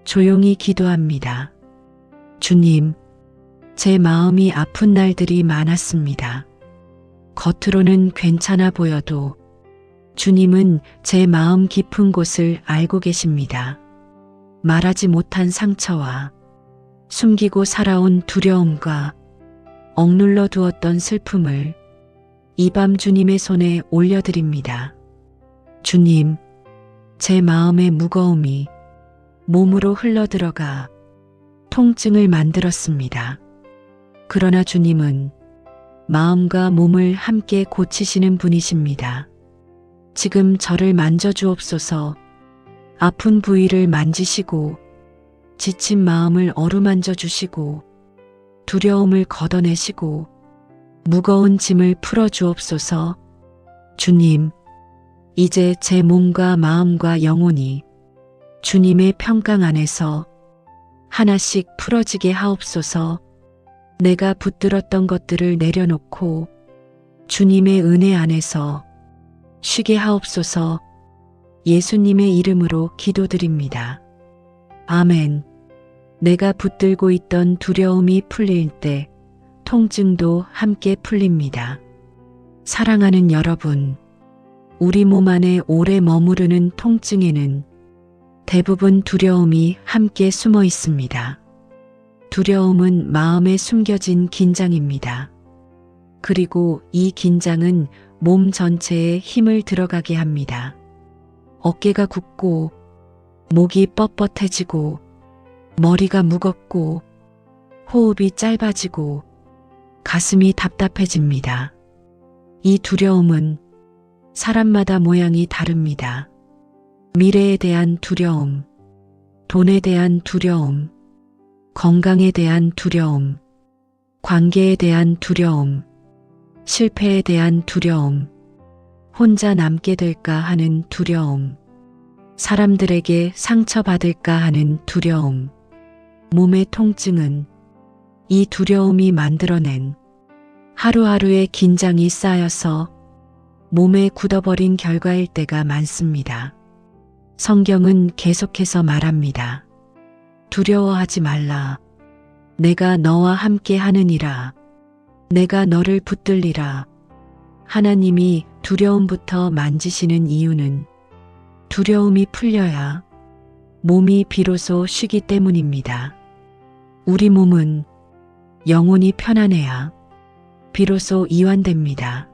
조용히 기도합니다. 주님, 제 마음이 아픈 날들이 많았습니다. 겉으로는 괜찮아 보여도 주님은 제 마음 깊은 곳을 알고 계십니다. 말하지 못한 상처와 숨기고 살아온 두려움과 억눌러 두었던 슬픔을 이 밤 주님의 손에 올려드립니다. 주님, 제 마음의 무거움이 몸으로 흘러들어가 통증을 만들었습니다. 그러나 주님은 마음과 몸을 함께 고치시는 분이십니다. 지금 저를 만져주옵소서. 아픈 부위를 만지시고 지친 마음을 어루만져 주시고 두려움을 걷어내시고 무거운 짐을 풀어주옵소서. 주님, 이제 제 몸과 마음과 영혼이 주님의 평강 안에서 하나씩 풀어지게 하옵소서. 내가 붙들었던 것들을 내려놓고 주님의 은혜 안에서 쉬게 하옵소서. 예수님의 이름으로 기도드립니다. 아멘. 내가 붙들고 있던 두려움이 풀릴 때 통증도 함께 풀립니다. 사랑하는 여러분, 우리 몸 안에 오래 머무르는 통증에는 대부분 두려움이 함께 숨어 있습니다. 두려움은 마음에 숨겨진 긴장입니다. 그리고 이 긴장은 몸 전체에 힘을 들어가게 합니다. 어깨가 굳고, 목이 뻣뻣해지고, 머리가 무겁고, 호흡이 짧아지고, 가슴이 답답해집니다. 이 두려움은 사람마다 모양이 다릅니다. 미래에 대한 두려움, 돈에 대한 두려움, 건강에 대한 두려움, 관계에 대한 두려움, 실패에 대한 두려움, 혼자 남게 될까 하는 두려움, 사람들에게 상처받을까 하는 두려움, 몸의 통증은 이 두려움이 만들어낸 하루하루의 긴장이 쌓여서 몸에 굳어버린 결과일 때가 많습니다. 성경은 계속해서 말합니다. 두려워하지 말라. 내가 너와 함께 하느니라. 내가 너를 붙들리라. 하나님이 두려움부터 만지시는 이유는 두려움이 풀려야 몸이 비로소 쉬기 때문입니다. 우리 몸은 영혼이 편안해야 비로소 이완됩니다.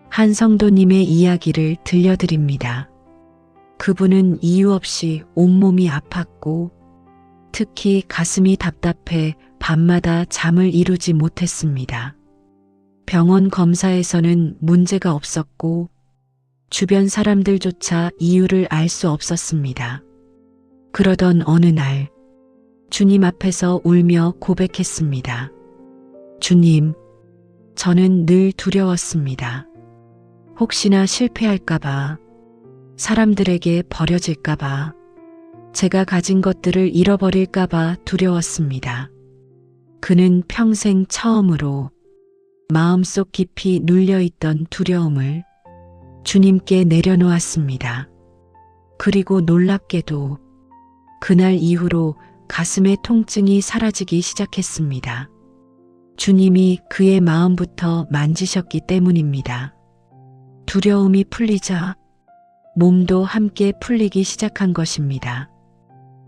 한 성도님의 이야기를 들려드립니다. 그분은 이유 없이 온몸이 아팠고 특히 가슴이 답답해 밤마다 잠을 이루지 못했습니다. 병원 검사에서는 문제가 없었고 주변 사람들조차 이유를 알 수 없었습니다. 그러던 어느 날 주님 앞에서 울며 고백했습니다. 주님, 저는 늘 두려웠습니다. 혹시나 실패할까봐, 사람들에게 버려질까봐, 제가 가진 것들을 잃어버릴까봐 두려웠습니다. 그는 평생 처음으로 마음속 깊이 눌려있던 두려움을 주님께 내려놓았습니다. 그리고 놀랍게도 그날 이후로 가슴의 통증이 사라지기 시작했습니다. 주님이 그의 마음부터 만지셨기 때문입니다. 두려움이 풀리자 몸도 함께 풀리기 시작한 것입니다.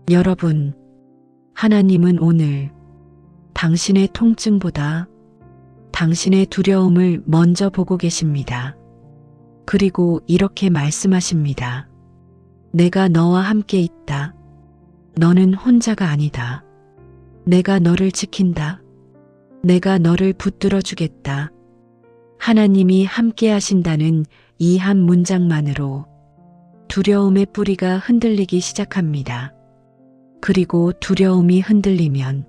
여러분, 하나님은 오늘 당신의 통증보다 당신의 두려움을 먼저 보고 계십니다. 그리고 이렇게 말씀하십니다. 내가 너와 함께 있다. 너는 혼자가 아니다. 내가 너를 지킨다. 내가 너를 붙들어 주겠다. 하나님이 함께 하신다는 이 한 문장만으로 두려움의 뿌리가 흔들리기 시작합니다. 그리고 두려움이 흔들리면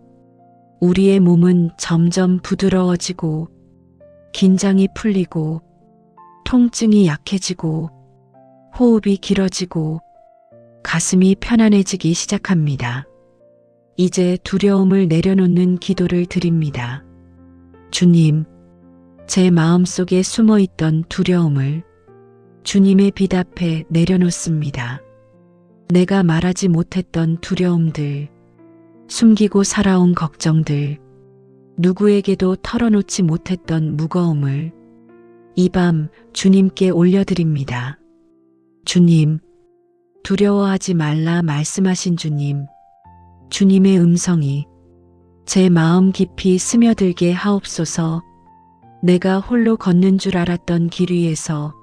우리의 몸은 점점 부드러워지고 긴장이 풀리고 통증이 약해지고 호흡이 길어지고 가슴이 편안해지기 시작합니다. 이제 두려움을 내려놓는 기도를 드립니다. 주님, 제 마음속에 숨어있던 두려움을 주님의 빛 앞에 내려놓습니다. 내가 말하지 못했던 두려움들, 숨기고 살아온 걱정들, 누구에게도 털어놓지 못했던 무거움을 이 밤 주님께 올려드립니다. 주님, 두려워하지 말라 말씀하신 주님, 주님의 음성이 제 마음 깊이 스며들게 하옵소서. 내가 홀로 걷는 줄 알았던 길 위에서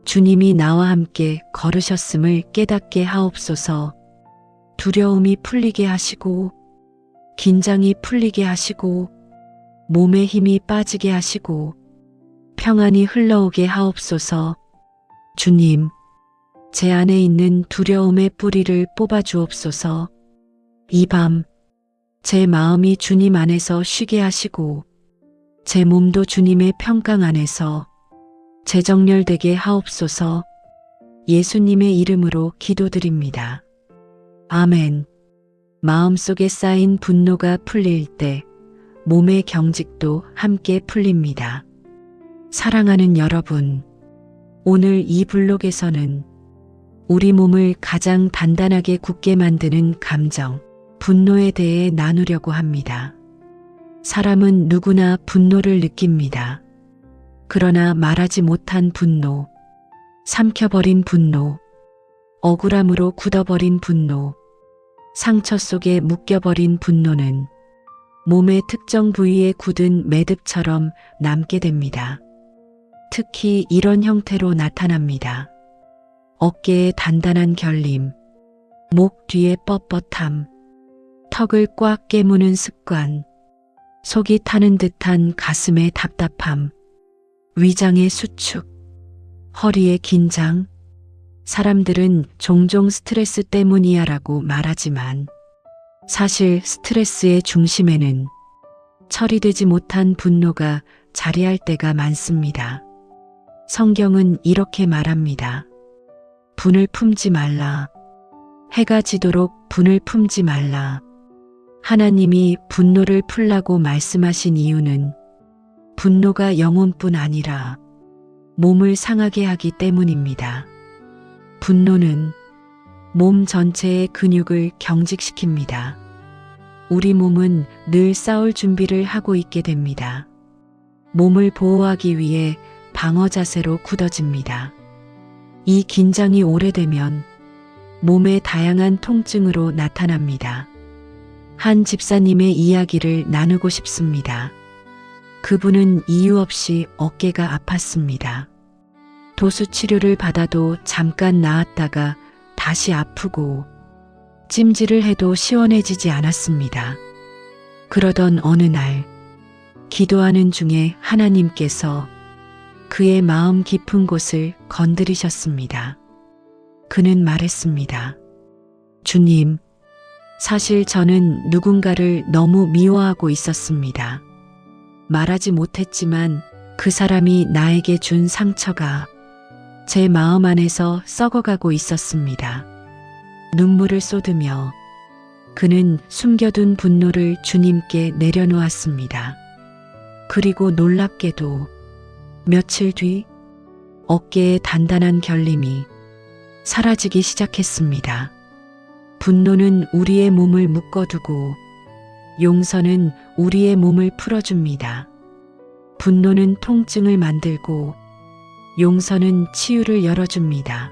주님이 나와 함께 걸으셨음을 깨닫게 하옵소서. 두려움이 풀리게 하시고 긴장이 풀리게 하시고 몸에 힘이 빠지게 하시고 평안이 흘러오게 하옵소서. 주님, 제 안에 있는 두려움의 뿌리를 뽑아 주옵소서. 이 밤 제 마음이 주님 안에서 쉬게 하시고 제 몸도 주님의 평강 안에서 재정렬되게 하옵소서. 예수님의 이름으로 기도드립니다. 아멘. 마음속에 쌓인 분노가 풀릴 때 몸의 경직도 함께 풀립니다. 사랑하는 여러분, 오늘 이 블록에서는 우리 몸을 가장 단단하게 굳게 만드는 감정, 분노에 대해 나누려고 합니다. 사람은 누구나 분노를 느낍니다. 그러나 말하지 못한 분노, 삼켜버린 분노, 억울함으로 굳어버린 분노, 상처 속에 묶여버린 분노는 몸의 특정 부위에 굳은 매듭처럼 남게 됩니다. 특히 이런 형태로 나타납니다. 어깨에 단단한 결림, 목 뒤에 뻣뻣함, 턱을 꽉 깨무는 습관, 속이 타는 듯한 가슴의 답답함, 위장의 수축, 허리의 긴장. 사람들은 종종 스트레스 때문이야라고 말하지만 사실 스트레스의 중심에는 처리되지 못한 분노가 자리할 때가 많습니다. 성경은 이렇게 말합니다. 분을 품지 말라. 해가 지도록 분을 품지 말라. 하나님이 분노를 풀라고 말씀하신 이유는 분노가 영혼뿐 아니라 몸을 상하게 하기 때문입니다. 분노는 몸 전체의 근육을 경직시킵니다. 우리 몸은 늘 싸울 준비를 하고 있게 됩니다. 몸을 보호하기 위해 방어 자세로 굳어집니다. 이 긴장이 오래되면 몸의 다양한 통증으로 나타납니다. 한 집사님의 이야기를 나누고 싶습니다. 그분은 이유 없이 어깨가 아팠습니다. 도수 치료를 받아도 잠깐 나았다가 다시 아프고 찜질을 해도 시원해지지 않았습니다. 그러던 어느 날 기도하는 중에 하나님께서 그의 마음 깊은 곳을 건드리셨습니다. 그는 말했습니다. 주님, 사실 저는 누군가를 너무 미워하고 있었습니다. 말하지 못했지만 그 사람이 나에게 준 상처가 제 마음 안에서 썩어가고 있었습니다. 눈물을 쏟으며 그는 숨겨둔 분노를 주님께 내려놓았습니다. 그리고 놀랍게도 며칠 뒤 어깨에 단단한 결림이 사라지기 시작했습니다. 분노는 우리의 몸을 묶어두고 용서는 우리의 몸을 풀어줍니다. 분노는 통증을 만들고 용서는 치유를 열어줍니다.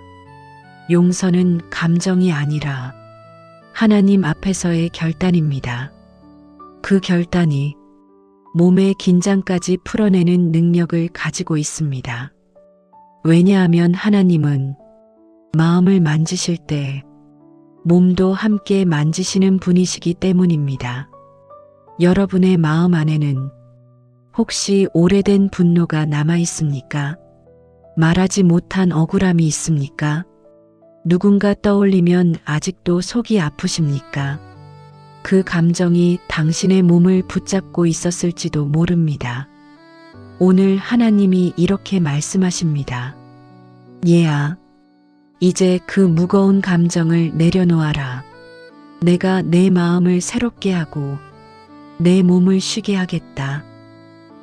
용서는 감정이 아니라 하나님 앞에서의 결단입니다. 그 결단이 몸의 긴장까지 풀어내는 능력을 가지고 있습니다. 왜냐하면 하나님은 마음을 만지실 때 몸도 함께 만지시는 분이시기 때문입니다. 여러분의 마음 안에는 혹시 오래된 분노가 남아 있습니까? 말하지 못한 억울함이 있습니까? 누군가 떠올리면 아직도 속이 아프십니까? 그 감정이 당신의 몸을 붙잡고 있었을지도 모릅니다. 오늘 하나님이 이렇게 말씀하십니다. 얘야, 이제 그 무거운 감정을 내려놓아라. 내가 내 마음을 새롭게 하고 내 몸을 쉬게 하겠다.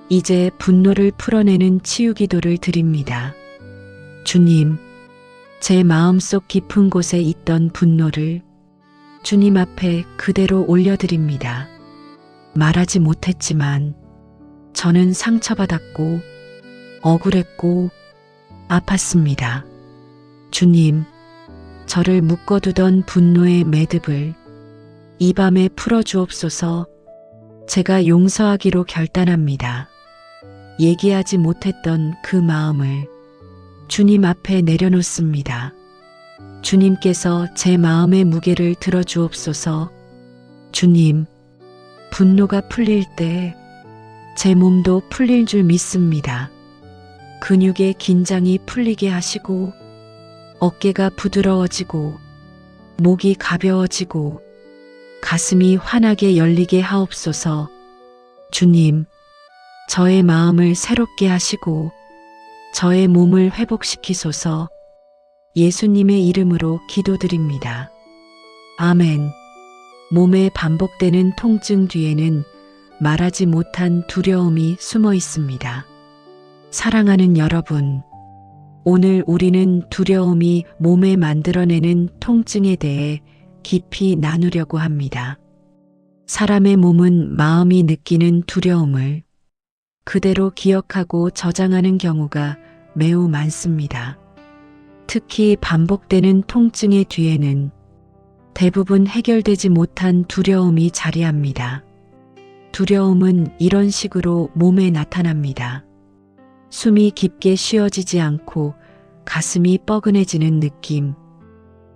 이제 분노를 풀어내는 치유 기도를 드립니다. 주님, 제 마음속 깊은 곳에 있던 분노를 주님 앞에 그대로 올려드립니다. 말하지 못했지만 저는 상처받았고 억울했고 아팠습니다. 주님, 저를 묶어두던 분노의 매듭을 이 밤에 풀어주옵소서. 제가 용서하기로 결단합니다. 얘기하지 못했던 그 마음을 주님 앞에 내려놓습니다. 주님께서 제 마음의 무게를 들어주옵소서. 주님, 분노가 풀릴 때 제 몸도 풀릴 줄 믿습니다. 근육의 긴장이 풀리게 하시고 어깨가 부드러워지고 목이 가벼워지고 가슴이 환하게 열리게 하옵소서. 주님, 저의 마음을 새롭게 하시고 저의 몸을 회복시키소서. 예수님의 이름으로 기도드립니다. 아멘. 몸에 반복되는 통증 뒤에는 말하지 못한 두려움이 숨어 있습니다. 사랑하는 여러분, 오늘 우리는 두려움이 몸에 만들어내는 통증에 대해 깊이 나누려고 합니다. 사람의 몸은 마음이 느끼는 두려움을 그대로 기억하고 저장하는 경우가 매우 많습니다. 특히 반복되는 통증의 뒤에는 대부분 해결되지 못한 두려움이 자리합니다. 두려움은 이런 식으로 몸에 나타납니다. 숨이 깊게 쉬어지지 않고 가슴이 뻐근해지는 느낌,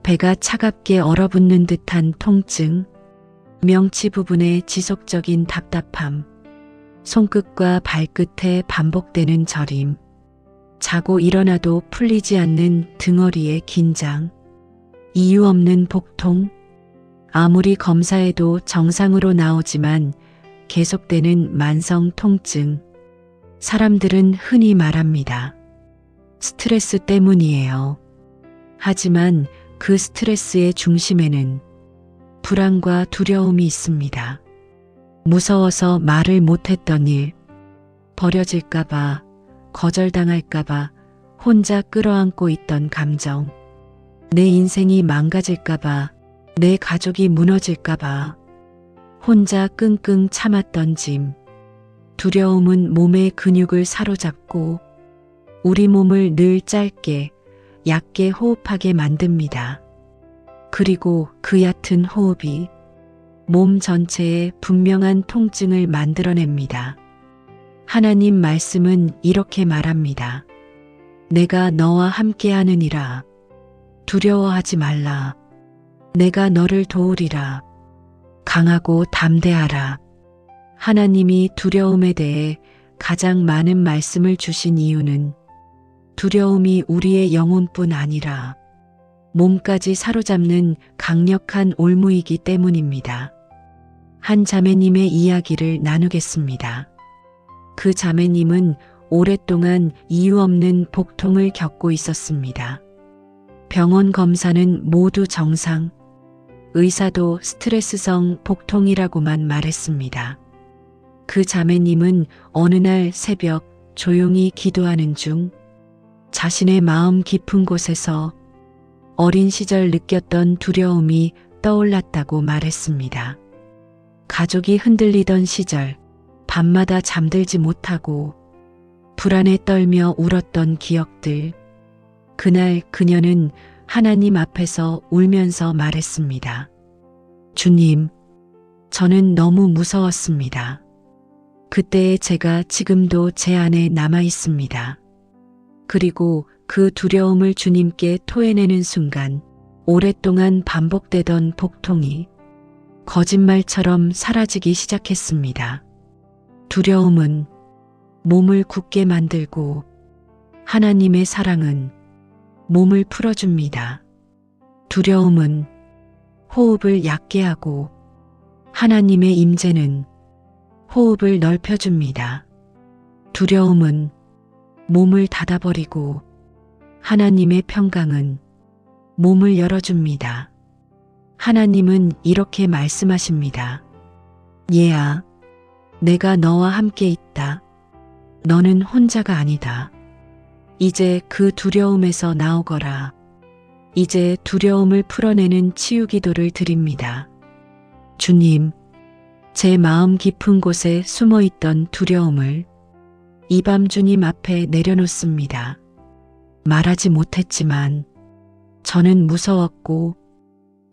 배가 차갑게 얼어붙는 듯한 통증, 명치 부분의 지속적인 답답함, 손끝과 발끝에 반복되는 저림, 자고 일어나도 풀리지 않는 등허리의 긴장, 이유 없는 복통, 아무리 검사해도 정상으로 나오지만 계속되는 만성 통증. 사람들은 흔히 말합니다. 스트레스 때문이에요. 하지만 그 스트레스의 중심에는 불안과 두려움이 있습니다. 무서워서 말을 못했던 일, 버려질까봐, 거절당할까봐 혼자 끌어안고 있던 감정, 내 인생이 망가질까봐, 내 가족이 무너질까봐 혼자 끙끙 참았던 짐. 두려움은 몸의 근육을 사로잡고 우리 몸을 늘 짧게, 얕게 호흡하게 만듭니다. 그리고 그 얕은 호흡이 몸 전체에 분명한 통증을 만들어냅니다. 하나님 말씀은 이렇게 말합니다. 내가 너와 함께하느니라. 두려워하지 말라. 내가 너를 도우리라. 강하고 담대하라. 하나님이 두려움에 대해 가장 많은 말씀을 주신 이유는 두려움이 우리의 영혼뿐 아니라 몸까지 사로잡는 강력한 올무이기 때문입니다. 한 자매님의 이야기를 나누겠습니다. 그 자매님은 오랫동안 이유 없는 복통을 겪고 있었습니다. 병원 검사는 모두 정상, 의사도 스트레스성 복통이라고만 말했습니다. 그 자매님은 어느 날 새벽 조용히 기도하는 중 자신의 마음 깊은 곳에서 어린 시절 느꼈던 두려움이 떠올랐다고 말했습니다. 가족이 흔들리던 시절, 밤마다 잠들지 못하고 불안에 떨며 울었던 기억들. 그날 그녀는 하나님 앞에서 울면서 말했습니다. 주님, 저는 너무 무서웠습니다. 그때의 제가 지금도 제 안에 남아 있습니다. 그리고 그 두려움을 주님께 토해내는 순간 오랫동안 반복되던 복통이 거짓말처럼 사라지기 시작했습니다. 두려움은 몸을 굳게 만들고 하나님의 사랑은 몸을 풀어줍니다. 두려움은 호흡을 얕게 하고 하나님의 임재는 호흡을 넓혀줍니다. 두려움은 몸을 닫아버리고 하나님의 평강은 몸을 열어줍니다. 하나님은 이렇게 말씀하십니다. 얘야, 내가 너와 함께 있다. 너는 혼자가 아니다. 이제 그 두려움에서 나오거라. 이제 두려움을 풀어내는 치유 기도를 드립니다. 주님, 제 마음 깊은 곳에 숨어있던 두려움을 이 밤 주님 앞에 내려놓습니다. 말하지 못했지만 저는 무서웠고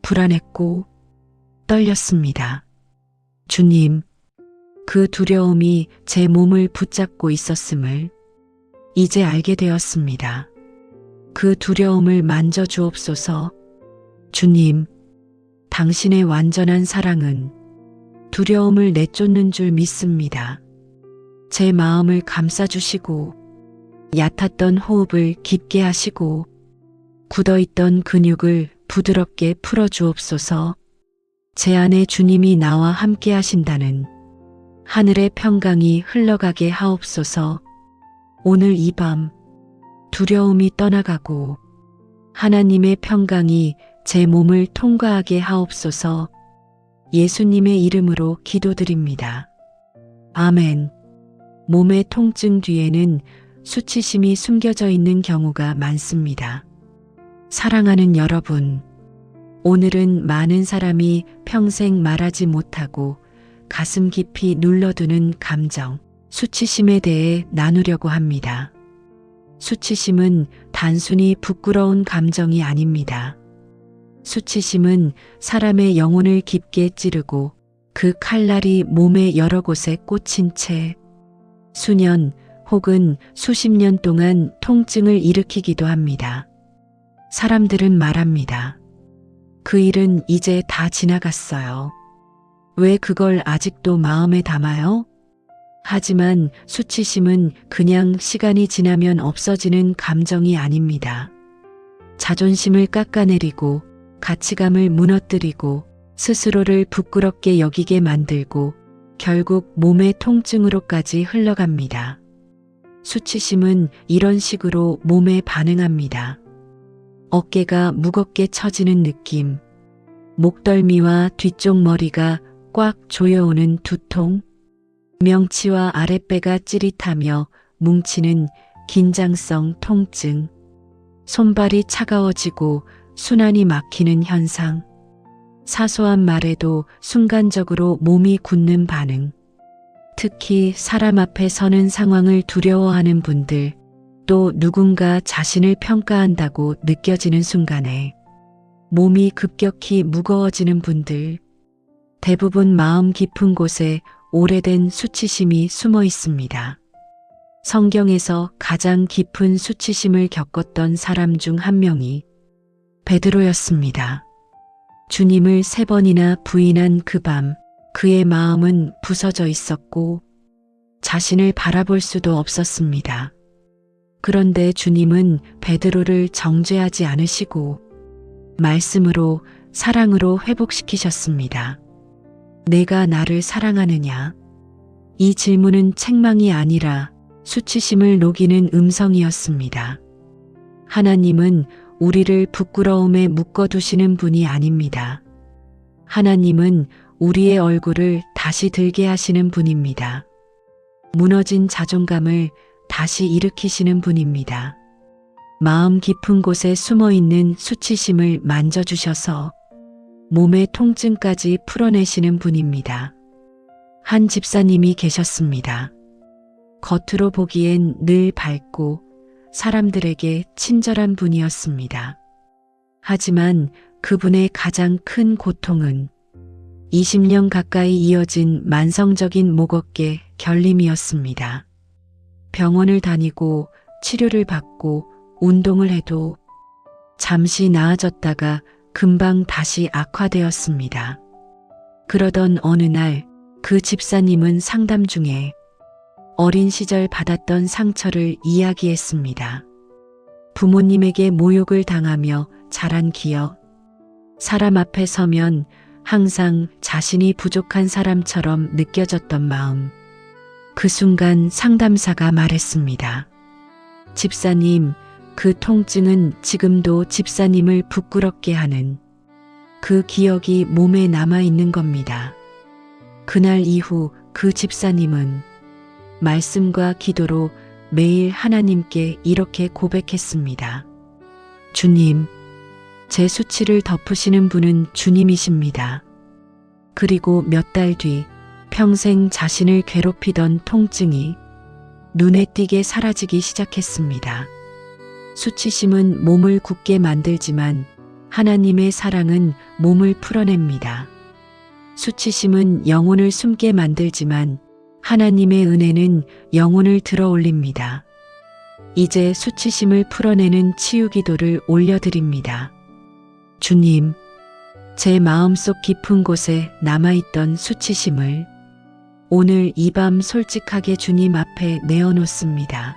불안했고 떨렸습니다. 주님, 그 두려움이 제 몸을 붙잡고 있었음을 이제 알게 되었습니다. 그 두려움을 만져 주옵소서. 주님, 당신의 완전한 사랑은 두려움을 내쫓는 줄 믿습니다. 제 마음을 감싸주시고 얕았던 호흡을 깊게 하시고 굳어있던 근육을 부드럽게 풀어주옵소서. 제 안에 주님이 나와 함께 하신다는 하늘의 평강이 흘러가게 하옵소서. 오늘 이 밤 두려움이 떠나가고 하나님의 평강이 제 몸을 통과하게 하옵소서. 예수님의 이름으로 기도드립니다. 아멘. 몸의 통증 뒤에는 수치심이 숨겨져 있는 경우가 많습니다. 사랑하는 여러분, 오늘은 많은 사람이 평생 말하지 못하고 가슴 깊이 눌러두는 감정, 수치심에 대해 나누려고 합니다. 수치심은 단순히 부끄러운 감정이 아닙니다. 수치심은 사람의 영혼을 깊게 찌르고 그 칼날이 몸의 여러 곳에 꽂힌 채 수년 혹은 수십 년 동안 통증을 일으키기도 합니다. 사람들은 말합니다. 그 일은 이제 다 지나갔어요. 왜 그걸 아직도 마음에 담아요? 하지만 수치심은 그냥 시간이 지나면 없어지는 감정이 아닙니다. 자존심을 깎아내리고 가치감을 무너뜨리고 스스로를 부끄럽게 여기게 만들고 결국 몸의 통증으로까지 흘러갑니다. 수치심은 이런 식으로 몸에 반응합니다. 어깨가 무겁게 처지는 느낌, 목덜미와 뒤쪽 머리가 꽉 조여오는 두통, 명치와 아랫배가 찌릿하며 뭉치는 긴장성 통증, 손발이 차가워지고 순환이 막히는 현상, 사소한 말에도 순간적으로 몸이 굳는 반응, 특히 사람 앞에 서는 상황을 두려워하는 분들, 또 누군가 자신을 평가한다고 느껴지는 순간에 몸이 급격히 무거워지는 분들, 대부분 마음 깊은 곳에 오래된 수치심이 숨어 있습니다. 성경에서 가장 깊은 수치심을 겪었던 사람 중 한 명이 베드로였습니다. 주님을 3번이나 부인한 그 밤, 그의 마음은 부서져 있었고 자신을 바라볼 수도 없었습니다. 그런데 주님은 베드로를 정죄하지 않으시고 말씀으로 사랑으로 회복시키셨습니다. 내가 나를 사랑하느냐? 이 질문은 책망이 아니라 수치심을 녹이는 음성이었습니다. 하나님은 우리를 부끄러움에 묶어두시는 분이 아닙니다. 하나님은 우리의 얼굴을 다시 들게 하시는 분입니다. 무너진 자존감을 다시 일으키시는 분입니다. 마음 깊은 곳에 숨어있는 수치심을 만져주셔서 몸의 통증까지 풀어내시는 분입니다. 한 집사님이 계셨습니다. 겉으로 보기엔 늘 밝고 사람들에게 친절한 분이었습니다. 하지만 그분의 가장 큰 고통은 20년 가까이 이어진 만성적인 목어깨 결림이었습니다. 병원을 다니고 치료를 받고 운동을 해도 잠시 나아졌다가 금방 다시 악화되었습니다. 그러던 어느 날 그 집사님은 상담 중에 어린 시절 받았던 상처를 이야기했습니다. 부모님에게 모욕을 당하며 자란 기억, 사람 앞에 서면 항상 자신이 부족한 사람처럼 느껴졌던 마음. 그 순간 상담사가 말했습니다. 집사님, 그 통증은 지금도 집사님을 부끄럽게 하는 그 기억이 몸에 남아있는 겁니다. 그날 이후 그 집사님은 말씀과 기도로 매일 하나님께 이렇게 고백했습니다. 주님, 제 수치를 덮으시는 분은 주님이십니다. 그리고 몇 달 뒤 평생 자신을 괴롭히던 통증이 눈에 띄게 사라지기 시작했습니다. 수치심은 몸을 굳게 만들지만 하나님의 사랑은 몸을 풀어냅니다. 수치심은 영혼을 숨게 만들지만 하나님의 은혜는 영혼을 들어 올립니다. 이제 수치심을 풀어내는 치유 기도를 올려드립니다. 주님, 제 마음속 깊은 곳에 남아있던 수치심을 오늘 이 밤 솔직하게 주님 앞에 내어놓습니다.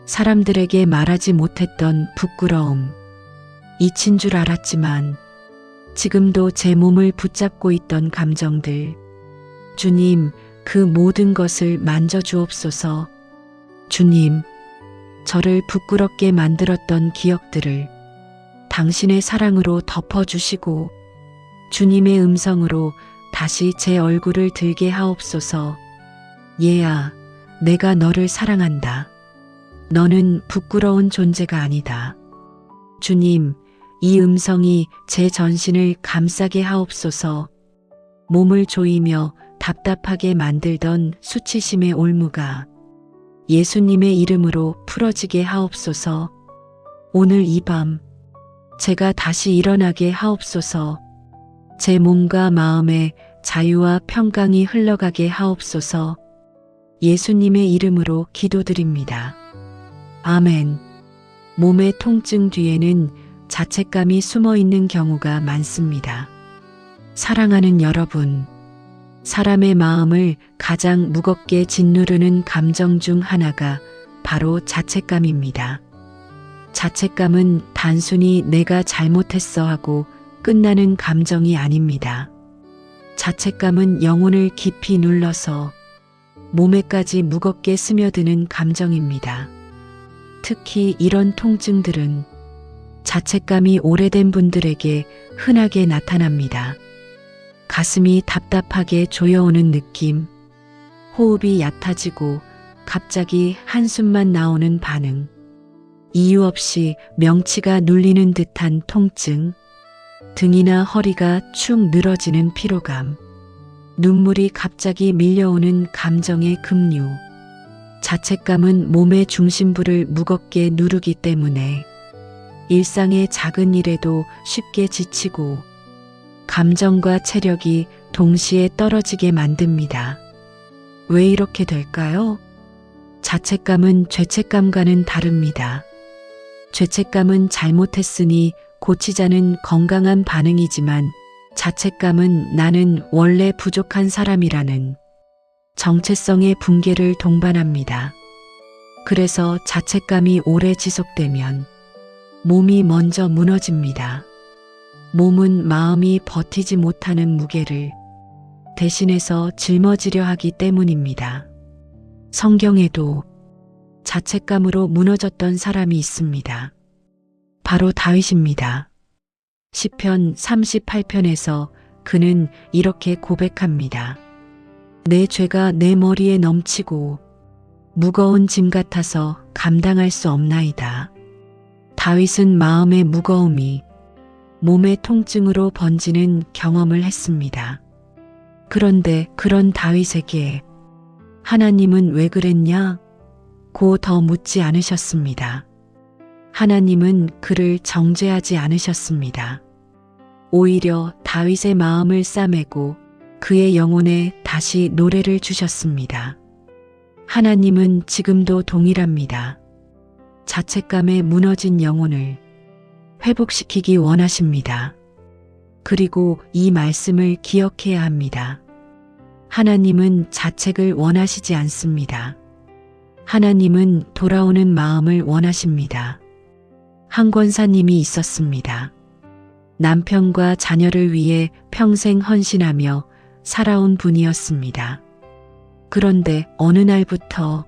사람들에게 말하지 못했던 부끄러움, 잊힌 줄 알았지만 지금도 제 몸을 붙잡고 있던 감정들, 주님, 그 모든 것을 만져주옵소서. 주님, 저를 부끄럽게 만들었던 기억들을 당신의 사랑으로 덮어주시고 주님의 음성으로 다시 제 얼굴을 들게 하옵소서. 얘야, 내가 너를 사랑한다. 너는 부끄러운 존재가 아니다. 주님, 이 음성이 제 전신을 감싸게 하옵소서. 몸을 조이며 답답하게 만들던 수치심의 올무가 예수님의 이름으로 풀어지게 하옵소서. 오늘 이 밤 제가 다시 일어나게 하옵소서. 제 몸과 마음에 자유와 평강이 흘러가게 하옵소서. 예수님의 이름으로 기도드립니다. 아멘. 몸의 통증 뒤에는 자책감이 숨어 있는 경우가 많습니다. 사랑하는 여러분, 사람의 마음을 가장 무겁게 짓누르는 감정 중 하나가 바로 자책감입니다. 자책감은 단순히 내가 잘못했어 하고 끝나는 감정이 아닙니다. 자책감은 영혼을 깊이 눌러서 몸에까지 무겁게 스며드는 감정입니다. 특히 이런 통증들은 자책감이 오래된 분들에게 흔하게 나타납니다. 가슴이 답답하게 조여오는 느낌, 호흡이 얕아지고 갑자기 한숨만 나오는 반응, 이유 없이 명치가 눌리는 듯한 통증, 등이나 허리가 축 늘어지는 피로감, 눈물이 갑자기 밀려오는 감정의 급류. 자책감은 몸의 중심부를 무겁게 누르기 때문에 일상의 작은 일에도 쉽게 지치고 감정과 체력이 동시에 떨어지게 만듭니다. 왜 이렇게 될까요? 자책감은 죄책감과는 다릅니다. 죄책감은 잘못했으니 고치자는 건강한 반응이지만 자책감은 나는 원래 부족한 사람이라는 정체성의 붕괴를 동반합니다. 그래서 자책감이 오래 지속되면 몸이 먼저 무너집니다. 몸은 마음이 버티지 못하는 무게를 대신해서 짊어지려 하기 때문입니다. 성경에도 자책감으로 무너졌던 사람이 있습니다. 바로 다윗입니다. 시편 38편에서 그는 이렇게 고백합니다. 내 죄가 내 머리에 넘치고 무거운 짐 같아서 감당할 수 없나이다. 다윗은 마음의 무거움이 몸의 통증으로 번지는 경험을 했습니다. 그런데 그런 다윗에게 하나님은 왜 그랬냐? 고 더 묻지 않으셨습니다. 하나님은 그를 정죄하지 않으셨습니다. 오히려 다윗의 마음을 싸매고 그의 영혼에 다시 노래를 주셨습니다. 하나님은 지금도 동일합니다. 자책감에 무너진 영혼을 회복시키기 원하십니다. 그리고 이 말씀을 기억해야 합니다. 하나님은 자책을 원하시지 않습니다. 하나님은 돌아오는 마음을 원하십니다. 한 권사님이 있었습니다. 남편과 자녀를 위해 평생 헌신하며 살아온 분이었습니다. 그런데 어느 날부터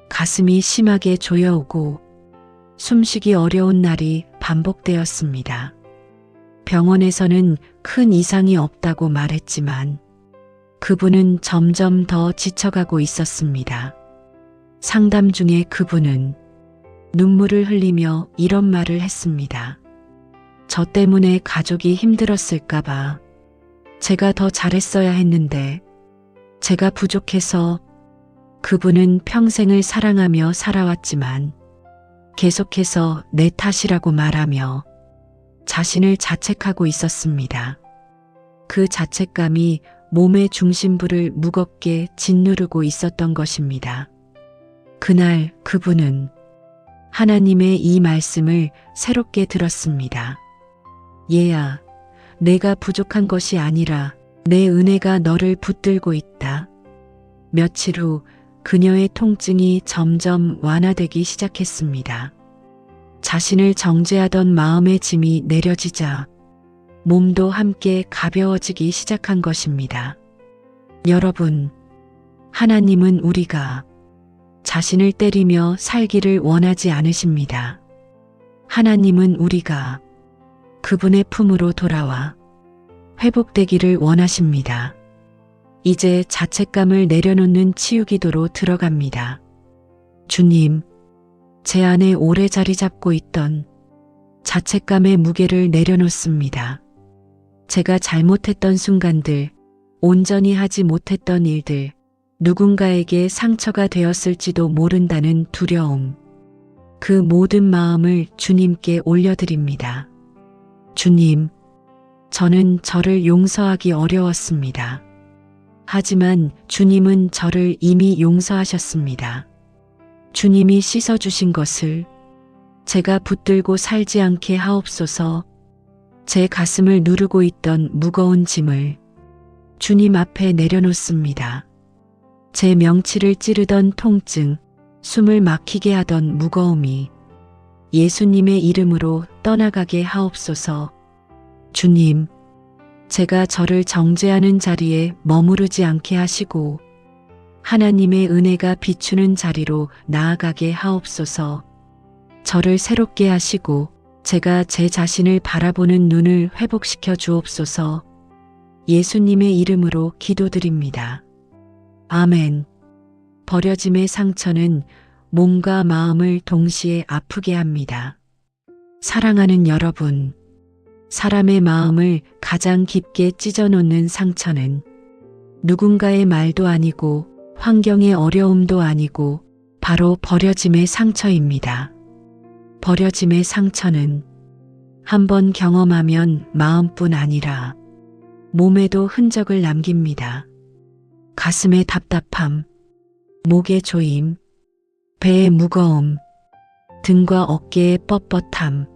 가슴이 심하게 조여오고 숨쉬기 어려운 날이 반복되었습니다. 병원에서는 큰 이상이 없다고 말했지만 그분은 점점 더 지쳐가고 있었습니다. 상담 중에 그분은 눈물을 흘리며 이런 말을 했습니다. 저 때문에 가족이 힘들었을까봐 제가 더 잘했어야 했는데 제가 부족해서. 그분은 평생을 사랑하며 살아왔지만 계속해서 내 탓이라고 말하며 자신을 자책하고 있었습니다. 그 자책감이 몸의 중심부를 무겁게 짓누르고 있었던 것입니다. 그날 그분은 하나님의 이 말씀을 새롭게 들었습니다. 얘야, 내가 부족한 것이 아니라 내 은혜가 너를 붙들고 있다. 며칠 후 그녀의 통증이 점점 완화되기 시작했습니다. 자신을 정죄하던 마음의 짐이 내려지자 몸도 함께 가벼워지기 시작한 것입니다. 여러분, 하나님은 우리가 자신을 때리며 살기를 원하지 않으십니다. 하나님은 우리가 그분의 품으로 돌아와 회복되기를 원하십니다. 이제 자책감을 내려놓는 치유기도로 들어갑니다. 주님, 제 안에 오래 자리 잡고 있던 자책감의 무게를 내려놓습니다. 제가 잘못했던 순간들, 온전히 하지 못했던 일들, 누군가에게 상처가 되었을지도 모른다는 두려움. 그 모든 마음을 주님께 올려드립니다. 주님, 저는 저를 용서하기 어려웠습니다. 하지만 주님은 저를 이미 용서하셨습니다. 주님이 씻어주신 것을 제가 붙들고 살지 않게 하옵소서. 제 가슴을 누르고 있던 무거운 짐을 주님 앞에 내려놓습니다. 제 명치를 찌르던 통증, 숨을 막히게 하던 무거움이 예수님의 이름으로 떠나가게 하옵소서. 주님, 제가 저를 정죄하는 자리에 머무르지 않게 하시고 하나님의 은혜가 비추는 자리로 나아가게 하옵소서. 저를 새롭게 하시고 제가 제 자신을 바라보는 눈을 회복시켜 주옵소서. 예수님의 이름으로 기도드립니다. 아멘. 버려짐의 상처는 몸과 마음을 동시에 아프게 합니다. 사랑하는 여러분, 사람의 마음을 가장 깊게 찢어놓는 상처는 누군가의 말도 아니고 환경의 어려움도 아니고 바로 버려짐의 상처입니다. 버려짐의 상처는 한번 경험하면 마음뿐 아니라 몸에도 흔적을 남깁니다. 가슴의 답답함, 목의 조임, 배의 무거움, 등과 어깨의 뻣뻣함,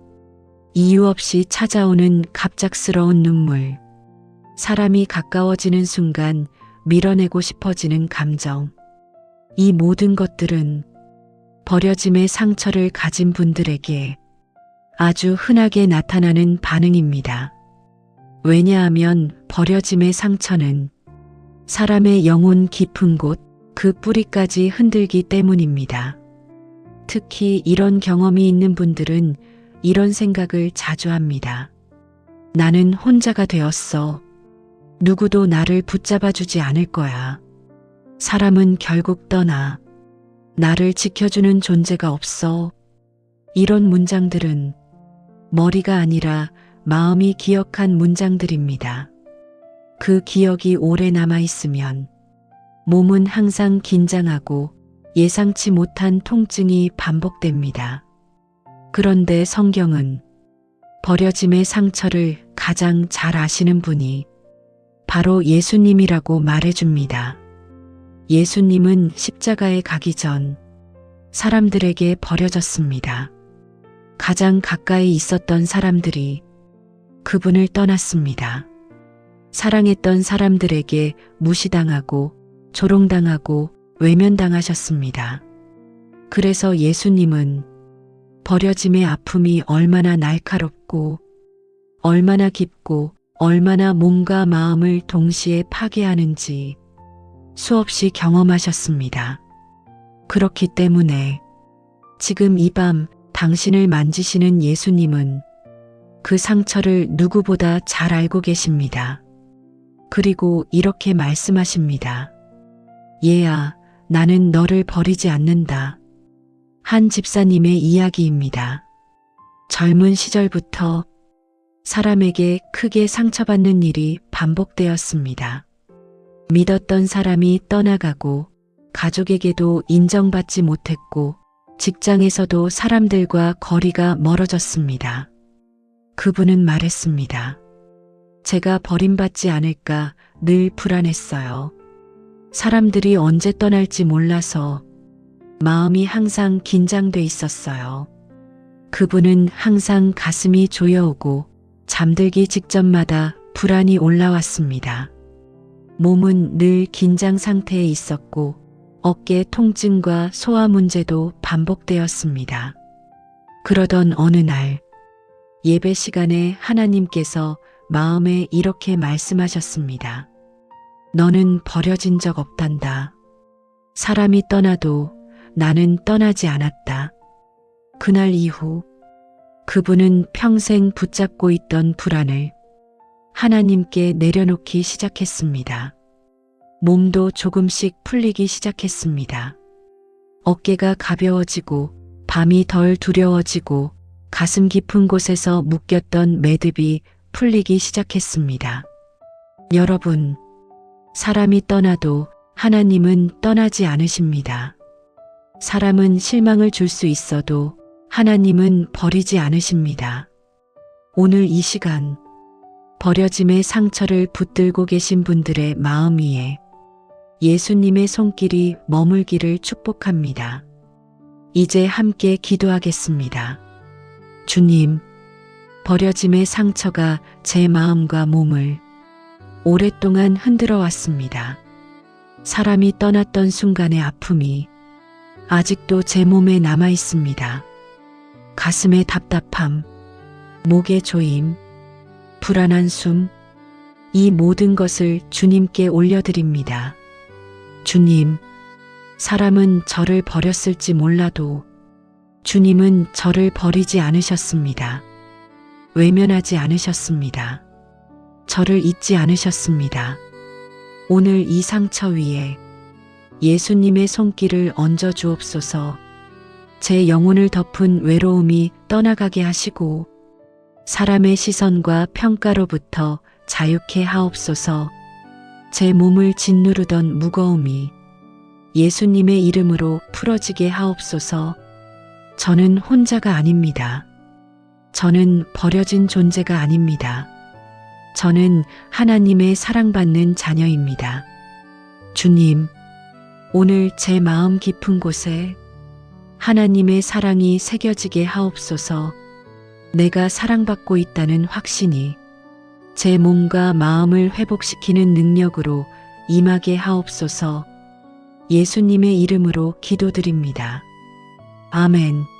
이유 없이 찾아오는 갑작스러운 눈물, 사람이 가까워지는 순간 밀어내고 싶어지는 감정. 이 모든 것들은 버려짐의 상처를 가진 분들에게 아주 흔하게 나타나는 반응입니다. 왜냐하면 버려짐의 상처는 사람의 영혼 깊은 곳, 그 뿌리까지 흔들기 때문입니다. 특히 이런 경험이 있는 분들은 이런 생각을 자주 합니다. 나는 혼자가 되었어. 누구도 나를 붙잡아주지 않을 거야. 사람은 결국 떠나. 나를 지켜주는 존재가 없어. 이런 문장들은 머리가 아니라 마음이 기억한 문장들입니다. 그 기억이 오래 남아있으면 몸은 항상 긴장하고 예상치 못한 통증이 반복됩니다. 그런데 성경은 버려짐의 상처를 가장 잘 아시는 분이 바로 예수님이라고 말해줍니다. 예수님은 십자가에 가기 전 사람들에게 버려졌습니다. 가장 가까이 있었던 사람들이 그분을 떠났습니다. 사랑했던 사람들에게 무시당하고 조롱당하고 외면당하셨습니다. 그래서 예수님은 버려짐의 아픔이 얼마나 날카롭고 얼마나 깊고 얼마나 몸과 마음을 동시에 파괴하는지 수없이 경험하셨습니다. 그렇기 때문에 지금 이 밤 당신을 만지시는 예수님은 그 상처를 누구보다 잘 알고 계십니다. 그리고 이렇게 말씀하십니다. 얘야, 나는 너를 버리지 않는다. 한 집사님의 이야기입니다. 젊은 시절부터 사람에게 크게 상처받는 일이 반복되었습니다. 믿었던 사람이 떠나가고 가족에게도 인정받지 못했고 직장에서도 사람들과 거리가 멀어졌습니다. 그분은 말했습니다. 제가 버림받지 않을까 늘 불안했어요. 사람들이 언제 떠날지 몰라서 마음이 항상 긴장돼 있었어요. 그분은 항상 가슴이 조여오고 잠들기 직전마다 불안이 올라왔습니다. 몸은 늘 긴장 상태에 있었고 어깨 통증과 소화 문제도 반복되었습니다. 그러던 어느 날 예배 시간에 하나님께서 마음에 이렇게 말씀하셨습니다. 너는 버려진 적 없단다. 사람이 떠나도 나는 떠나지 않았다. 그날 이후 그분은 평생 붙잡고 있던 불안을 하나님께 내려놓기 시작했습니다. 몸도 조금씩 풀리기 시작했습니다. 어깨가 가벼워지고 밤이 덜 두려워지고 가슴 깊은 곳에서 묶였던 매듭이 풀리기 시작했습니다. 여러분, 사람이 떠나도 하나님은 떠나지 않으십니다. 사람은 실망을 줄 수 있어도 하나님은 버리지 않으십니다. 오늘 이 시간 버려짐의 상처를 붙들고 계신 분들의 마음 위에 예수님의 손길이 머물기를 축복합니다. 이제 함께 기도하겠습니다. 주님, 버려짐의 상처가 제 마음과 몸을 오랫동안 흔들어 왔습니다. 사람이 떠났던 순간의 아픔이 아직도 제 몸에 남아 있습니다. 가슴의 답답함, 목의 조임, 불안한 숨, 이 모든 것을 주님께 올려드립니다. 주님, 사람은 저를 버렸을지 몰라도 주님은 저를 버리지 않으셨습니다. 외면하지 않으셨습니다. 저를 잊지 않으셨습니다. 오늘 이 상처 위에 예수님의 손길을 얹어 주옵소서. 제 영혼을 덮은 외로움이 떠나가게 하시고 사람의 시선과 평가로부터 자유케 하옵소서. 제 몸을 짓누르던 무거움이 예수님의 이름으로 풀어지게 하옵소서. 저는 혼자가 아닙니다. 저는 버려진 존재가 아닙니다. 저는 하나님의 사랑받는 자녀입니다. 주님, 오늘 제 마음 깊은 곳에 하나님의 사랑이 새겨지게 하옵소서. 내가 사랑받고 있다는 확신이 제 몸과 마음을 회복시키는 능력으로 임하게 하옵소서. 예수님의 이름으로 기도드립니다. 아멘.